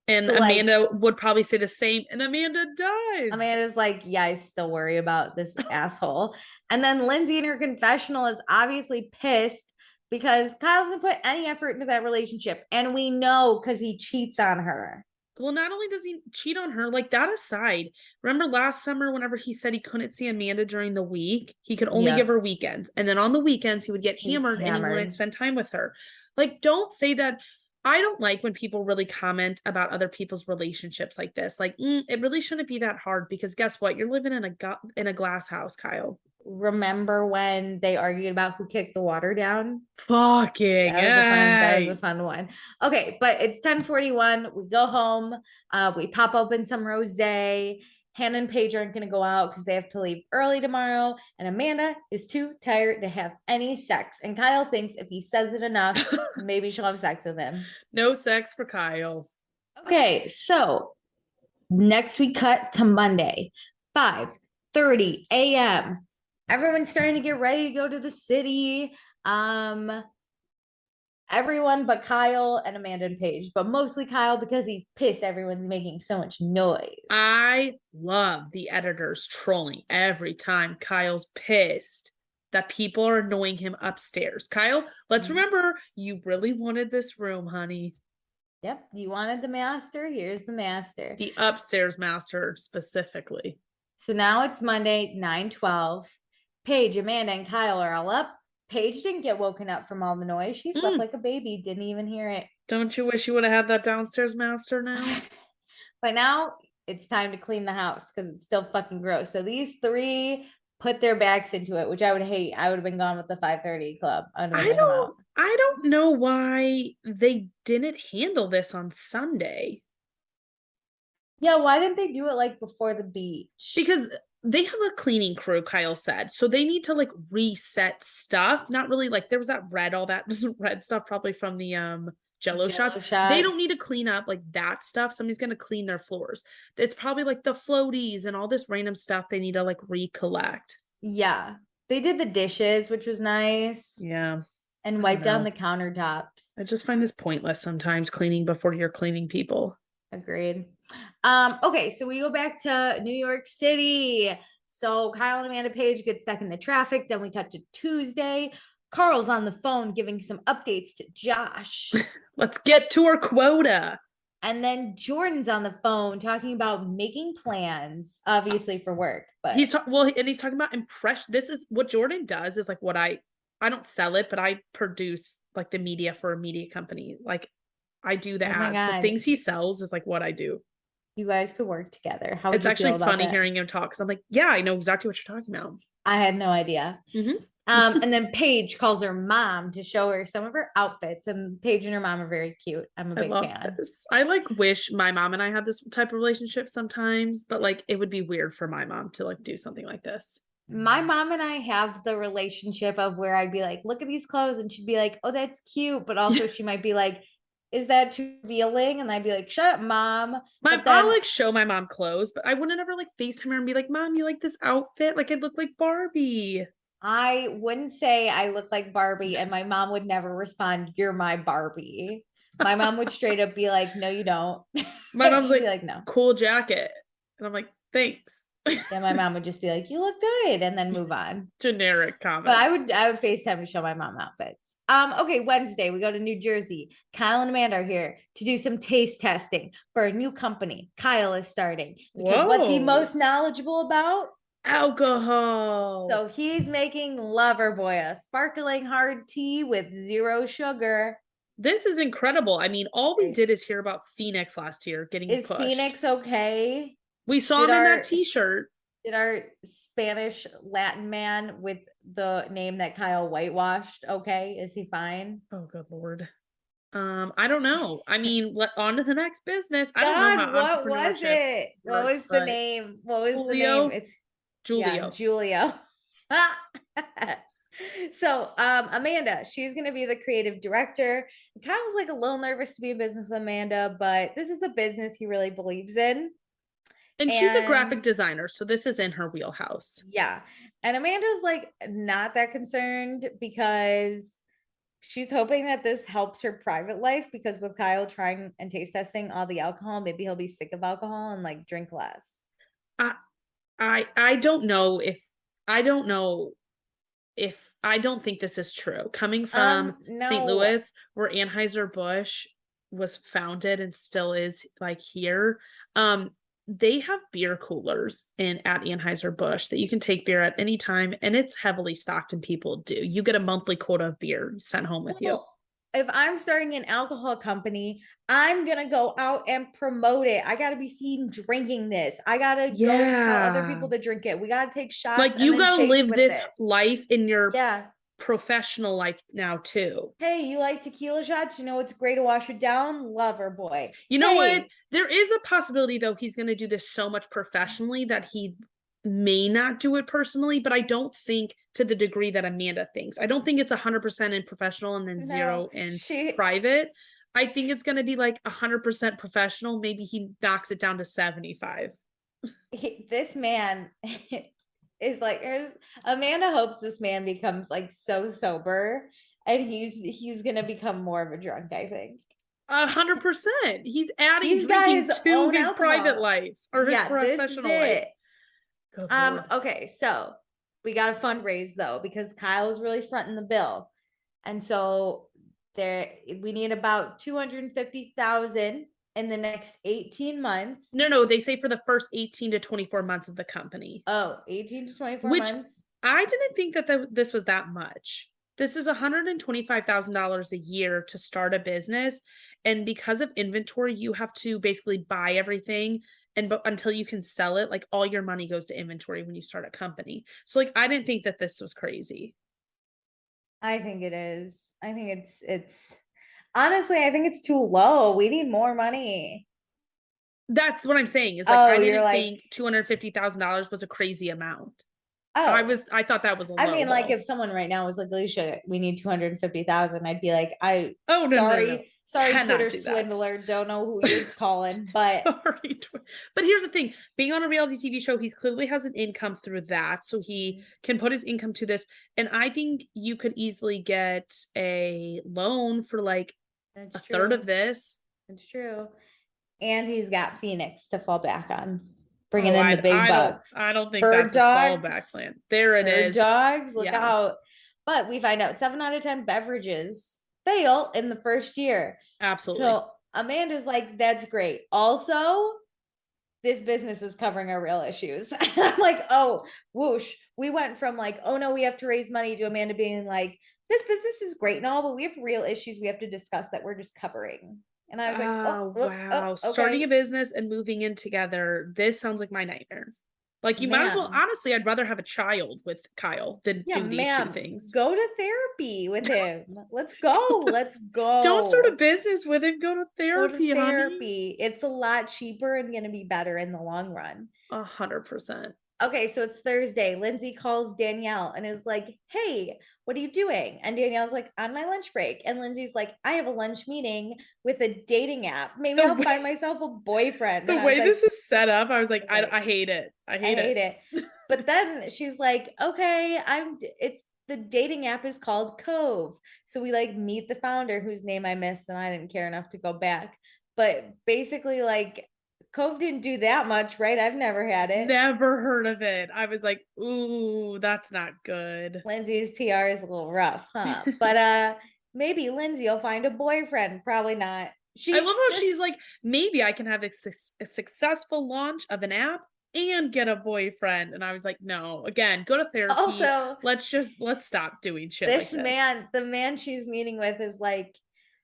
[SPEAKER 2] And so, Amanda would probably say the same, and Amanda dies.
[SPEAKER 1] Amanda's like, yeah, I still worry about this asshole. And then Lindsay in her confessional is obviously pissed because Kyle doesn't put any effort into that relationship. And we know, because he cheats on her.
[SPEAKER 2] Well, not only does he cheat on her, like, that aside, remember last summer whenever he said he couldn't see Amanda during the week, he could only give her weekends. And then on the weekends, he would get hammered and he wouldn't spend time with her. Like, don't say that. I don't like when people really comment about other people's relationships like this. Like, it really shouldn't be that hard, because guess what? You're living in a glass house, Kyle.
[SPEAKER 1] Remember when they argued about who kicked the water down?
[SPEAKER 2] Fucking
[SPEAKER 1] that was a fun one. Okay, but it's 10:41. We go home. We pop open some rosé. Hannah and Paige aren't going to go out because they have to leave early tomorrow. And Amanda is too tired to have any sex. And Kyle thinks if he says it enough, maybe she'll have sex with him.
[SPEAKER 2] No sex for Kyle.
[SPEAKER 1] Okay, so next we cut to Monday, 5:30 a.m. Everyone's starting to get ready to go to the city. Everyone but Kyle and Amanda and Paige, but mostly Kyle, because he's pissed everyone's making so much noise.
[SPEAKER 2] I love the editors trolling every time Kyle's pissed that people are annoying him upstairs. Kyle, let's remember, you really wanted this room, honey.
[SPEAKER 1] Yep, you wanted the master. Here's the master.
[SPEAKER 2] The upstairs master specifically.
[SPEAKER 1] So now it's Monday, 9:12. Paige, Amanda, and Kyle are all up. Paige didn't get woken up from all the noise. She slept like a baby, didn't even hear it.
[SPEAKER 2] Don't you wish you would have had that downstairs master now?
[SPEAKER 1] But now it's time to clean the house because it's still fucking gross. So these three put their backs into it, which I would hate. I would have been gone with the 5:30 club. I would have been
[SPEAKER 2] I
[SPEAKER 1] like, I'm out.
[SPEAKER 2] don't know why they didn't handle this on Sunday.
[SPEAKER 1] Yeah, why didn't they do it like before the beach?
[SPEAKER 2] Because they have a cleaning crew, Kyle said. So they need to like reset stuff. Not really like there was all that red stuff probably from the Jello shots. They don't need to clean up like that stuff. Somebody's gonna clean their floors. It's probably like the floaties and all this random stuff they need to like recollect.
[SPEAKER 1] Yeah. They did the dishes, which was nice.
[SPEAKER 2] Yeah.
[SPEAKER 1] And wiped down the countertops.
[SPEAKER 2] I just find this pointless sometimes, cleaning before you're cleaning people.
[SPEAKER 1] Agreed. Okay, so we go back to New York City. So Kyle and Amanda Page get stuck in the traffic. Then we cut to Tuesday. Carl's on the phone giving some updates to Josh.
[SPEAKER 2] Let's get to our quota.
[SPEAKER 1] And then Jordan's on the phone talking about making plans, obviously for work. But
[SPEAKER 2] he's talking about impression. This is what Jordan does, is like what I don't sell it, but I produce like the media for a media company. Like I do the ads. So things he sells is like what I do.
[SPEAKER 1] You guys could work together. How
[SPEAKER 2] would it's you actually feel funny hearing him talk, because I'm like, yeah, I know exactly what you're talking about.
[SPEAKER 1] I had no idea.
[SPEAKER 2] Mm-hmm.
[SPEAKER 1] And then Paige calls her mom to show her some of her outfits, and Paige and her mom are very cute. I'm a big fan.
[SPEAKER 2] I like wish my mom and I had this type of relationship sometimes, but like it would be weird for my mom to like do something like this.
[SPEAKER 1] My mom and I have the relationship of where I'd be like, look at these clothes, and she'd be like, oh, that's cute, but also she might be like, is that too revealing? And I'd be like, shut up, mom.
[SPEAKER 2] I'll like show my mom clothes, but I wouldn't ever like FaceTime her and be like, Mom, you like this outfit? Like I look like Barbie.
[SPEAKER 1] I wouldn't say I look like Barbie, and my mom would never respond, you're my Barbie. My mom would straight up be like, no, you don't.
[SPEAKER 2] My mom's like, no, cool jacket. And I'm like, thanks.
[SPEAKER 1] Yeah, my mom would just be like, you look good, and then move on.
[SPEAKER 2] Generic comment.
[SPEAKER 1] But I would FaceTime to show my mom outfits. Okay, Wednesday, we go to New Jersey. Kyle and Amanda are here to do some taste testing for a new company Kyle is starting. Because what's he most knowledgeable about?
[SPEAKER 2] Alcohol.
[SPEAKER 1] So he's making Loverboy, a sparkling hard tea with 0 sugar.
[SPEAKER 2] This is incredible. I mean, all we did is hear about Phoenix last year getting pushed. Is
[SPEAKER 1] Phoenix okay?
[SPEAKER 2] We saw him in that t-shirt.
[SPEAKER 1] Did our Spanish Latin man with the name that Kyle whitewashed, okay? Is he fine?
[SPEAKER 2] Oh, good Lord. I don't know. I mean, on to the next business. I don't know how
[SPEAKER 1] what was it? What was the name? What was
[SPEAKER 2] Julio?
[SPEAKER 1] The name? It's
[SPEAKER 2] Julio.
[SPEAKER 1] Yeah, Julio. So Amanda, she's gonna be the creative director. Kyle's like a little nervous to be in business with Amanda, but this is a business he really believes in.
[SPEAKER 2] And she's a graphic designer, so this is in her wheelhouse.
[SPEAKER 1] Yeah. And Amanda's like not that concerned because she's hoping that this helps her private life, because with Kyle trying and taste testing all the alcohol, maybe he'll be sick of alcohol and like drink less.
[SPEAKER 2] I don't know if I don't think this is true. Coming from St. Louis, where Anheuser-Busch was founded and still is like here, they have beer coolers at Anheuser-Busch that you can take beer at any time, and it's heavily stocked, and people do. You get a monthly quota of beer sent home with you.
[SPEAKER 1] If I'm starting an alcohol company, I'm going to go out and promote it. I got to be seen drinking this. I got to go tell other people to drink it. We got to take shots.
[SPEAKER 2] Like you got to live this life in your professional life now too.
[SPEAKER 1] Hey, you like tequila shots? You know what's great to wash it down? Loverboy.
[SPEAKER 2] You know what? There is a possibility though he's going to do this so much professionally that he may not do it personally, but I don't think to the degree that Amanda thinks. I don't think it's 100% in professional and then 0 in private. I think it's going to be like 100% professional. Maybe he knocks it down to 75.
[SPEAKER 1] This man is like, Amanda hopes this man becomes like so sober, and he's going to become more of a drunk, I think.
[SPEAKER 2] 100%. He's adding drinking to his private life or his professional life.
[SPEAKER 1] Okay, so we got to fundraise though, because Kyle is really fronting the bill, and so we need about 250,000 in the next 18 months.
[SPEAKER 2] No, they say for the first 18 to 24 months of the company.
[SPEAKER 1] 18 to 24 months.
[SPEAKER 2] I didn't think that this was that much. This is $125,000 a year to start a business, and because of inventory, you have to basically buy everything but until you can sell it, like all your money goes to inventory when you start a company. So like, I didn't think that this was crazy.
[SPEAKER 1] I think it is. I think it's honestly, I think it's too low. We need more money.
[SPEAKER 2] That's what I'm saying is like,
[SPEAKER 1] Oh,
[SPEAKER 2] I
[SPEAKER 1] you're
[SPEAKER 2] didn't
[SPEAKER 1] like,
[SPEAKER 2] think $250,000 was a crazy amount.
[SPEAKER 1] oh,
[SPEAKER 2] I thought that was a
[SPEAKER 1] I
[SPEAKER 2] low
[SPEAKER 1] mean, like
[SPEAKER 2] ball.
[SPEAKER 1] if someone right now was like, Alicia, we need 250,000, I'd be like,
[SPEAKER 2] Oh, no.
[SPEAKER 1] sorry,
[SPEAKER 2] Cannot
[SPEAKER 1] Twitter
[SPEAKER 2] do that.
[SPEAKER 1] swindler, don't know who you're calling, but
[SPEAKER 2] Sorry. But here's the thing, being on a reality TV show, he's clearly has an income through that. So he can put his income to this. And I think you could easily get a loan for like
[SPEAKER 1] that's
[SPEAKER 2] a third
[SPEAKER 1] true.
[SPEAKER 2] of this.
[SPEAKER 1] It's true. And he's got Phoenix to fall back on, bringing
[SPEAKER 2] Oh,
[SPEAKER 1] in the big bucks.
[SPEAKER 2] I don't think
[SPEAKER 1] Bird
[SPEAKER 2] that's his fallback
[SPEAKER 1] dogs,
[SPEAKER 2] plan. There it
[SPEAKER 1] bird
[SPEAKER 2] is.
[SPEAKER 1] dogs, look
[SPEAKER 2] Yeah,
[SPEAKER 1] out. But we find out 7 out of 10 beverages fail in the first year.
[SPEAKER 2] absolutely.
[SPEAKER 1] So Amanda's like, that's great. Also, this business is covering our real issues. I'm like, oh, whoosh. We went from like, oh no, we have to raise money to Amanda being like, this business is great and all, but we have real issues we have to discuss that we're just covering. And I was like,
[SPEAKER 2] Oh, wow. Starting
[SPEAKER 1] okay.
[SPEAKER 2] a business and moving in together. This sounds like my nightmare. Like, you might as well,
[SPEAKER 1] Man.
[SPEAKER 2] honestly, I'd rather have a child with Kyle than
[SPEAKER 1] Yeah,
[SPEAKER 2] do these two
[SPEAKER 1] ma'am,
[SPEAKER 2] things.
[SPEAKER 1] go to therapy with him. Let's go. Let's
[SPEAKER 2] Don't start a
[SPEAKER 1] go.
[SPEAKER 2] business with him. Go to
[SPEAKER 1] Go to
[SPEAKER 2] therapy, honey.
[SPEAKER 1] therapy. It's a lot cheaper and going to be better in the long run.
[SPEAKER 2] 100%.
[SPEAKER 1] Okay, so it's Thursday. Lindsay calls Danielle and is like, hey, what are you doing? And Danielle's like, on my lunch break. And Lindsay's like, I have a lunch meeting with a dating app. Maybe I'll find myself a boyfriend.
[SPEAKER 2] The
[SPEAKER 1] And I was
[SPEAKER 2] way
[SPEAKER 1] like,
[SPEAKER 2] this is set up, I was like,
[SPEAKER 1] okay,
[SPEAKER 2] I hate it. I
[SPEAKER 1] I
[SPEAKER 2] hate
[SPEAKER 1] hate
[SPEAKER 2] it.
[SPEAKER 1] it. But then she's like, okay, it's the dating app is called Cove. So we like meet the founder whose name I missed and I didn't care enough to go back. But basically, like, Cove didn't do that much, right? I've never had it.
[SPEAKER 2] Never heard of it. I was like, ooh, that's not good.
[SPEAKER 1] Lindsay's PR is a little rough, huh? But maybe Lindsay will find a boyfriend. Probably not.
[SPEAKER 2] I love how she's like, maybe I can have a successful launch of an app and get a boyfriend. And I was like, no, again, go to therapy.
[SPEAKER 1] Also,
[SPEAKER 2] let's stop doing shit
[SPEAKER 1] this
[SPEAKER 2] like
[SPEAKER 1] man, the man she's meeting with is like,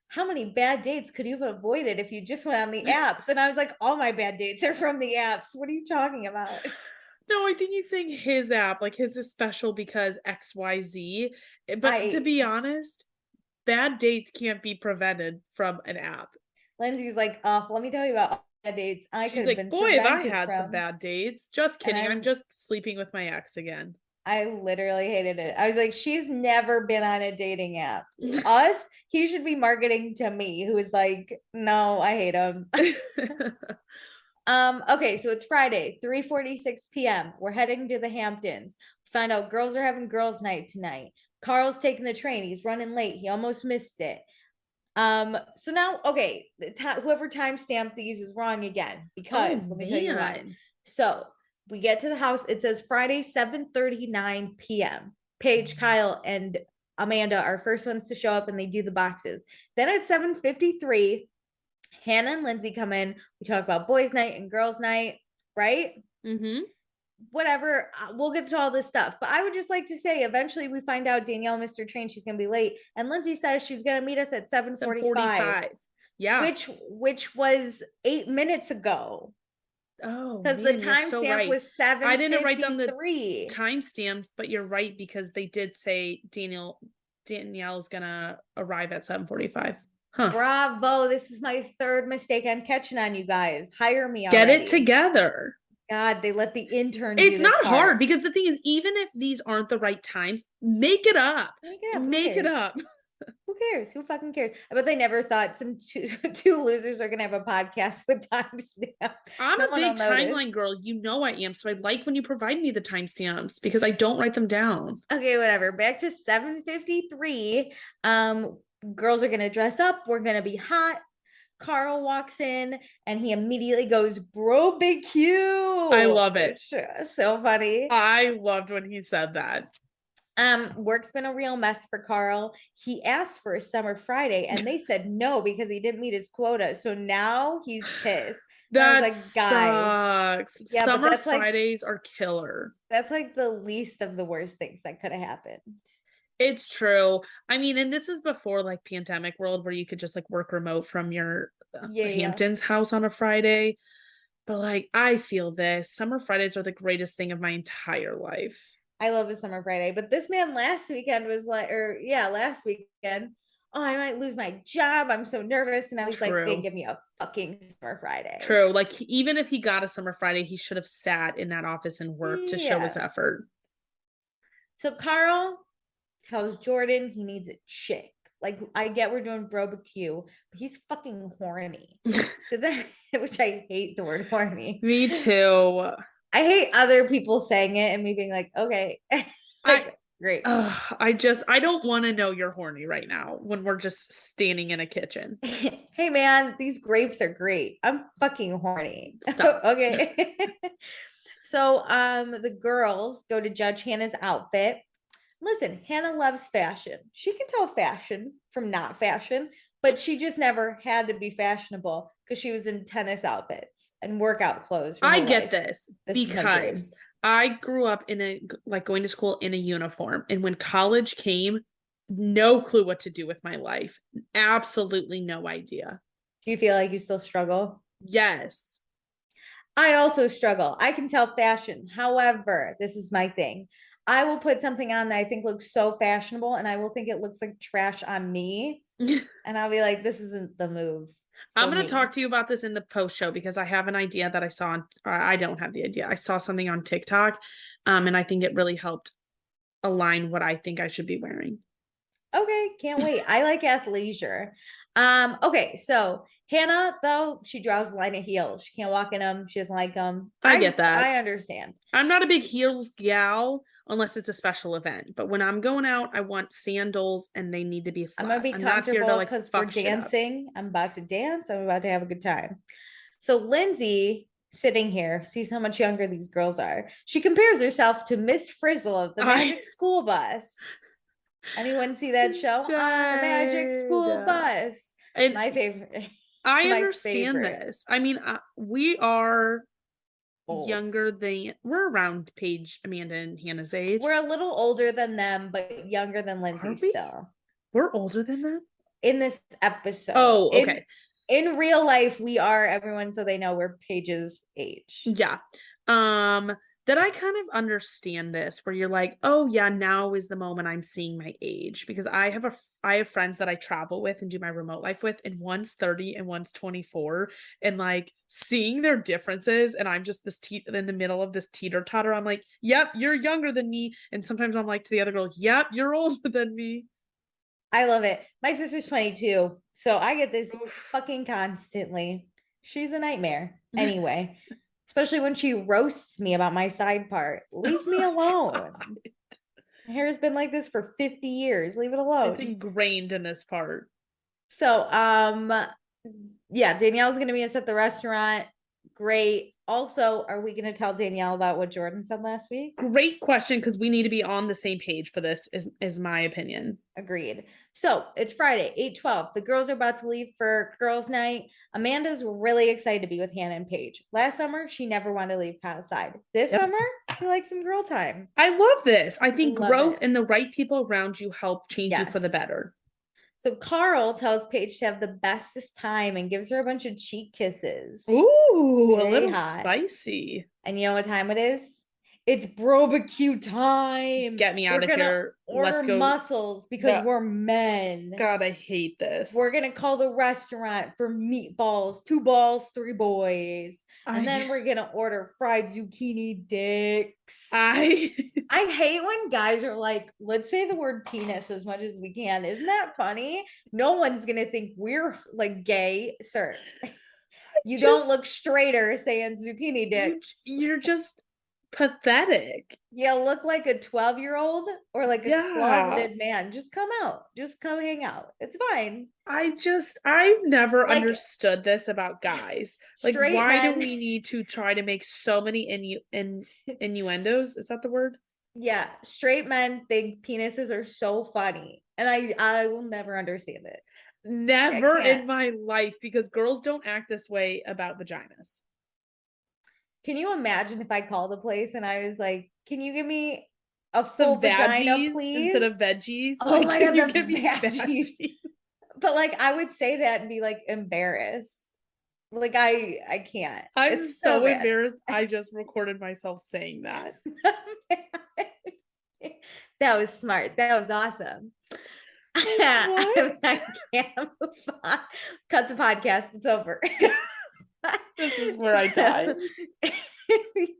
[SPEAKER 1] how many bad dates could you have avoided if you just went on the apps? And I was like, all my bad dates are from the apps. What are you talking about?
[SPEAKER 2] No, I think he's saying his app, like his is special because XYZ. But to be honest, bad dates can't be prevented from an app.
[SPEAKER 1] Lindsay's like, oh, let me tell you about bad dates. I could have been
[SPEAKER 2] boy, have I had
[SPEAKER 1] from
[SPEAKER 2] some bad dates. Just kidding. I'm just sleeping with my ex again.
[SPEAKER 1] I literally hated it. I was like, she's never been on a dating app. Us, he should be marketing to me, who is like, no, I hate him. Okay, so it's Friday, 3:46 p.m. We're heading to the Hamptons. We find out girls are having girls' night tonight. Carl's taking the train. He's running late. He almost missed it. So now, okay, whoever timestamped these is wrong again because let me tell you why. So we get to the house. It says Friday, 7:39 p.m. Paige, Kyle, and Amanda are first ones to show up and they do the boxes. Then at 7:53, Hannah and Lindsay come in. We talk about boys' night and girls' night, right?
[SPEAKER 2] Mm-hmm.
[SPEAKER 1] Whatever. We'll get to all this stuff. But I would just like to say, eventually we find out Danielle missed her train. She's going to be late. And Lindsay says she's going to meet us at 7:45.
[SPEAKER 2] Yeah.
[SPEAKER 1] Which was 8 minutes ago.
[SPEAKER 2] Oh,
[SPEAKER 1] because the timestamp was 7.
[SPEAKER 2] I didn't write down the timestamps, but you're right because they did say Danielle's gonna arrive at 7:45. Huh.
[SPEAKER 1] Bravo! This is my third mistake I'm catching on you guys. Hire me already.
[SPEAKER 2] Get it together.
[SPEAKER 1] God, they let the intern.
[SPEAKER 2] It's not hard because the thing is, even if these aren't the right times, make it up. Make it up.
[SPEAKER 1] Who cares? Who fucking cares? But they never thought some two losers are gonna have a podcast with timestamps.
[SPEAKER 2] I'm a big timeline girl. You know I am. So I like when you provide me the timestamps because I don't write them down.
[SPEAKER 1] Okay, whatever. Back to 7:53. Girls are gonna dress up. We're gonna be hot. Carl walks in and he immediately goes, bro, big Q.
[SPEAKER 2] I love it.
[SPEAKER 1] So funny.
[SPEAKER 2] I loved when he said that.
[SPEAKER 1] Work's been a real mess for Carl. He asked for a summer Friday and they said no because he didn't meet his quota. So now he's pissed.
[SPEAKER 2] That sucks. Yeah, summer Fridays are killer.
[SPEAKER 1] That's like the least of the worst things that could have happened.
[SPEAKER 2] It's true. I mean, and this is before like pandemic world where you could just like work remote from your Hamptons house on a Friday. But like, I feel this. Summer Fridays are the greatest thing of my entire life.
[SPEAKER 1] I love a summer Friday, but this man last weekend was like, or yeah, last weekend. Oh, I might lose my job. I'm so nervous. And I was like, then
[SPEAKER 2] True.
[SPEAKER 1] give me a fucking summer Friday.
[SPEAKER 2] True. Like, even if he got a Summer Friday, he should have sat in that office and worked to show his
[SPEAKER 1] Yeah.
[SPEAKER 2] effort.
[SPEAKER 1] So Carl tells Jordan he needs a chick. Like, I get we're doing barbecue, but he's fucking horny. So that, which I hate the word horny.
[SPEAKER 2] Me too.
[SPEAKER 1] I hate other people saying it and me being like, okay, like, great.
[SPEAKER 2] I don't want to know you're horny right now when we're just standing in a kitchen.
[SPEAKER 1] Hey man, these grapes are great. I'm fucking horny.
[SPEAKER 2] Stop.
[SPEAKER 1] Okay. So the girls go to judge Hannah's outfit. Listen, Hannah loves fashion. She can tell fashion from not fashion, but she just never had to be fashionable because she was in tennis outfits and workout clothes.
[SPEAKER 2] I get this because I grew up in a, like, going to school in a uniform. And when college came, no clue what to do with my life. Absolutely no idea.
[SPEAKER 1] Do you feel like you still struggle?
[SPEAKER 2] Yes.
[SPEAKER 1] I also struggle. I can tell fashion. However, this is my thing. I will put something on that I think looks so fashionable and I will think it looks like trash on me. And I'll be like, this isn't the move.
[SPEAKER 2] I'm going to talk to you about this in the post show because I have an idea that I saw on, I don't have the idea. I saw something on TikTok, and I think it really helped align what I think I should be wearing.
[SPEAKER 1] Okay, can't wait. I like athleisure. Okay, so Hannah, though, she draws the line of heels. She can't walk in them. She doesn't like them.
[SPEAKER 2] I get that.
[SPEAKER 1] I understand.
[SPEAKER 2] I'm not a big heels gal unless it's a special event. But when I'm going out, I want sandals and they need to be flat.
[SPEAKER 1] I'm gonna be comfortable because we're dancing. I'm about to dance. I'm about to have a good time. So Lindsay, sitting here, sees how much younger these girls are. She compares herself to Miss Frizzle of the Magic School Bus. Anyone see that show? On the Magic School Bus. And my favorite.
[SPEAKER 2] I understand this. I mean, we are old. Younger than, we're around Paige, Amanda, and Hannah's age.
[SPEAKER 1] We're a little older than them, but younger than Lindsay still.
[SPEAKER 2] We're older than them?
[SPEAKER 1] In this episode.
[SPEAKER 2] Oh, okay.
[SPEAKER 1] In real life, we are, everyone, so they know we're Paige's age.
[SPEAKER 2] Yeah. That I kind of understand this where you're like, oh yeah, now is the moment I'm seeing my age, because I have friends that I travel with and do my remote life with, and one's 30 and one's 24, and like seeing their differences, and I'm just this in the middle of this teeter totter. I'm like, yep, you're younger than me, and sometimes I'm like to the other girl, yep, you're older than me.
[SPEAKER 1] I love it. My sister's 22, so I get this fucking constantly. She's a nightmare. Anyway. Especially when she roasts me about my side part. Leave me alone. My hair has been like this for 50 years. Leave it alone.
[SPEAKER 2] It's ingrained in this part.
[SPEAKER 1] So, yeah, Danielle's going to meet us at the restaurant. Great. Also, are we going to tell Danielle about what Jordan said last week?
[SPEAKER 2] Great question, because we need to be on the same page for this, is my opinion.
[SPEAKER 1] Agreed. So it's Friday, 8/12. The girls are about to leave for girls' night. Amanda's really excited to be with Hannah and Paige. Last summer, she never wanted to leave Kyle's side. This summer, she likes some girl time.
[SPEAKER 2] I love this. I think growth and the right people around you help change you for the better.
[SPEAKER 1] So Carl tells Paige to have the bestest time and gives her a bunch of cheek kisses.
[SPEAKER 2] Ooh, very a little spicy.
[SPEAKER 1] And you know what time it is? It's barbecue time.
[SPEAKER 2] Get me out of here.
[SPEAKER 1] Let's go. Muscles because we're men.
[SPEAKER 2] God, I hate this.
[SPEAKER 1] We're gonna call the restaurant for meatballs, 2 balls, 3 boys, and then we're gonna order fried zucchini dicks. I hate when guys are like, let's say the word penis as much as we can. Isn't that funny? No one's gonna think we're like gay, sir. You don't look straighter saying zucchini dicks.
[SPEAKER 2] You're just pathetic.
[SPEAKER 1] You look like a 12-year-old or like a closeted man. Just come out. Just come hang out. It's fine.
[SPEAKER 2] I've never understood this about guys. Like, why do we need to try to make so many innuendos? Is that the word?
[SPEAKER 1] Yeah. Straight men think penises are so funny. And I will never understand it.
[SPEAKER 2] Never in my life, because girls don't act this way about vaginas.
[SPEAKER 1] Can you imagine if I called the place and I was like, can you give me a full vagina, please?
[SPEAKER 2] Instead of veggies?
[SPEAKER 1] Oh my God, you give me veggies. But like, I would say that and be like embarrassed. Like I can't.
[SPEAKER 2] I'm
[SPEAKER 1] It's
[SPEAKER 2] so
[SPEAKER 1] bad.
[SPEAKER 2] embarrassed. I just recorded myself saying that.
[SPEAKER 1] That was smart. That was awesome. I can't move on. Cut the podcast. It's over.
[SPEAKER 2] This is where I die.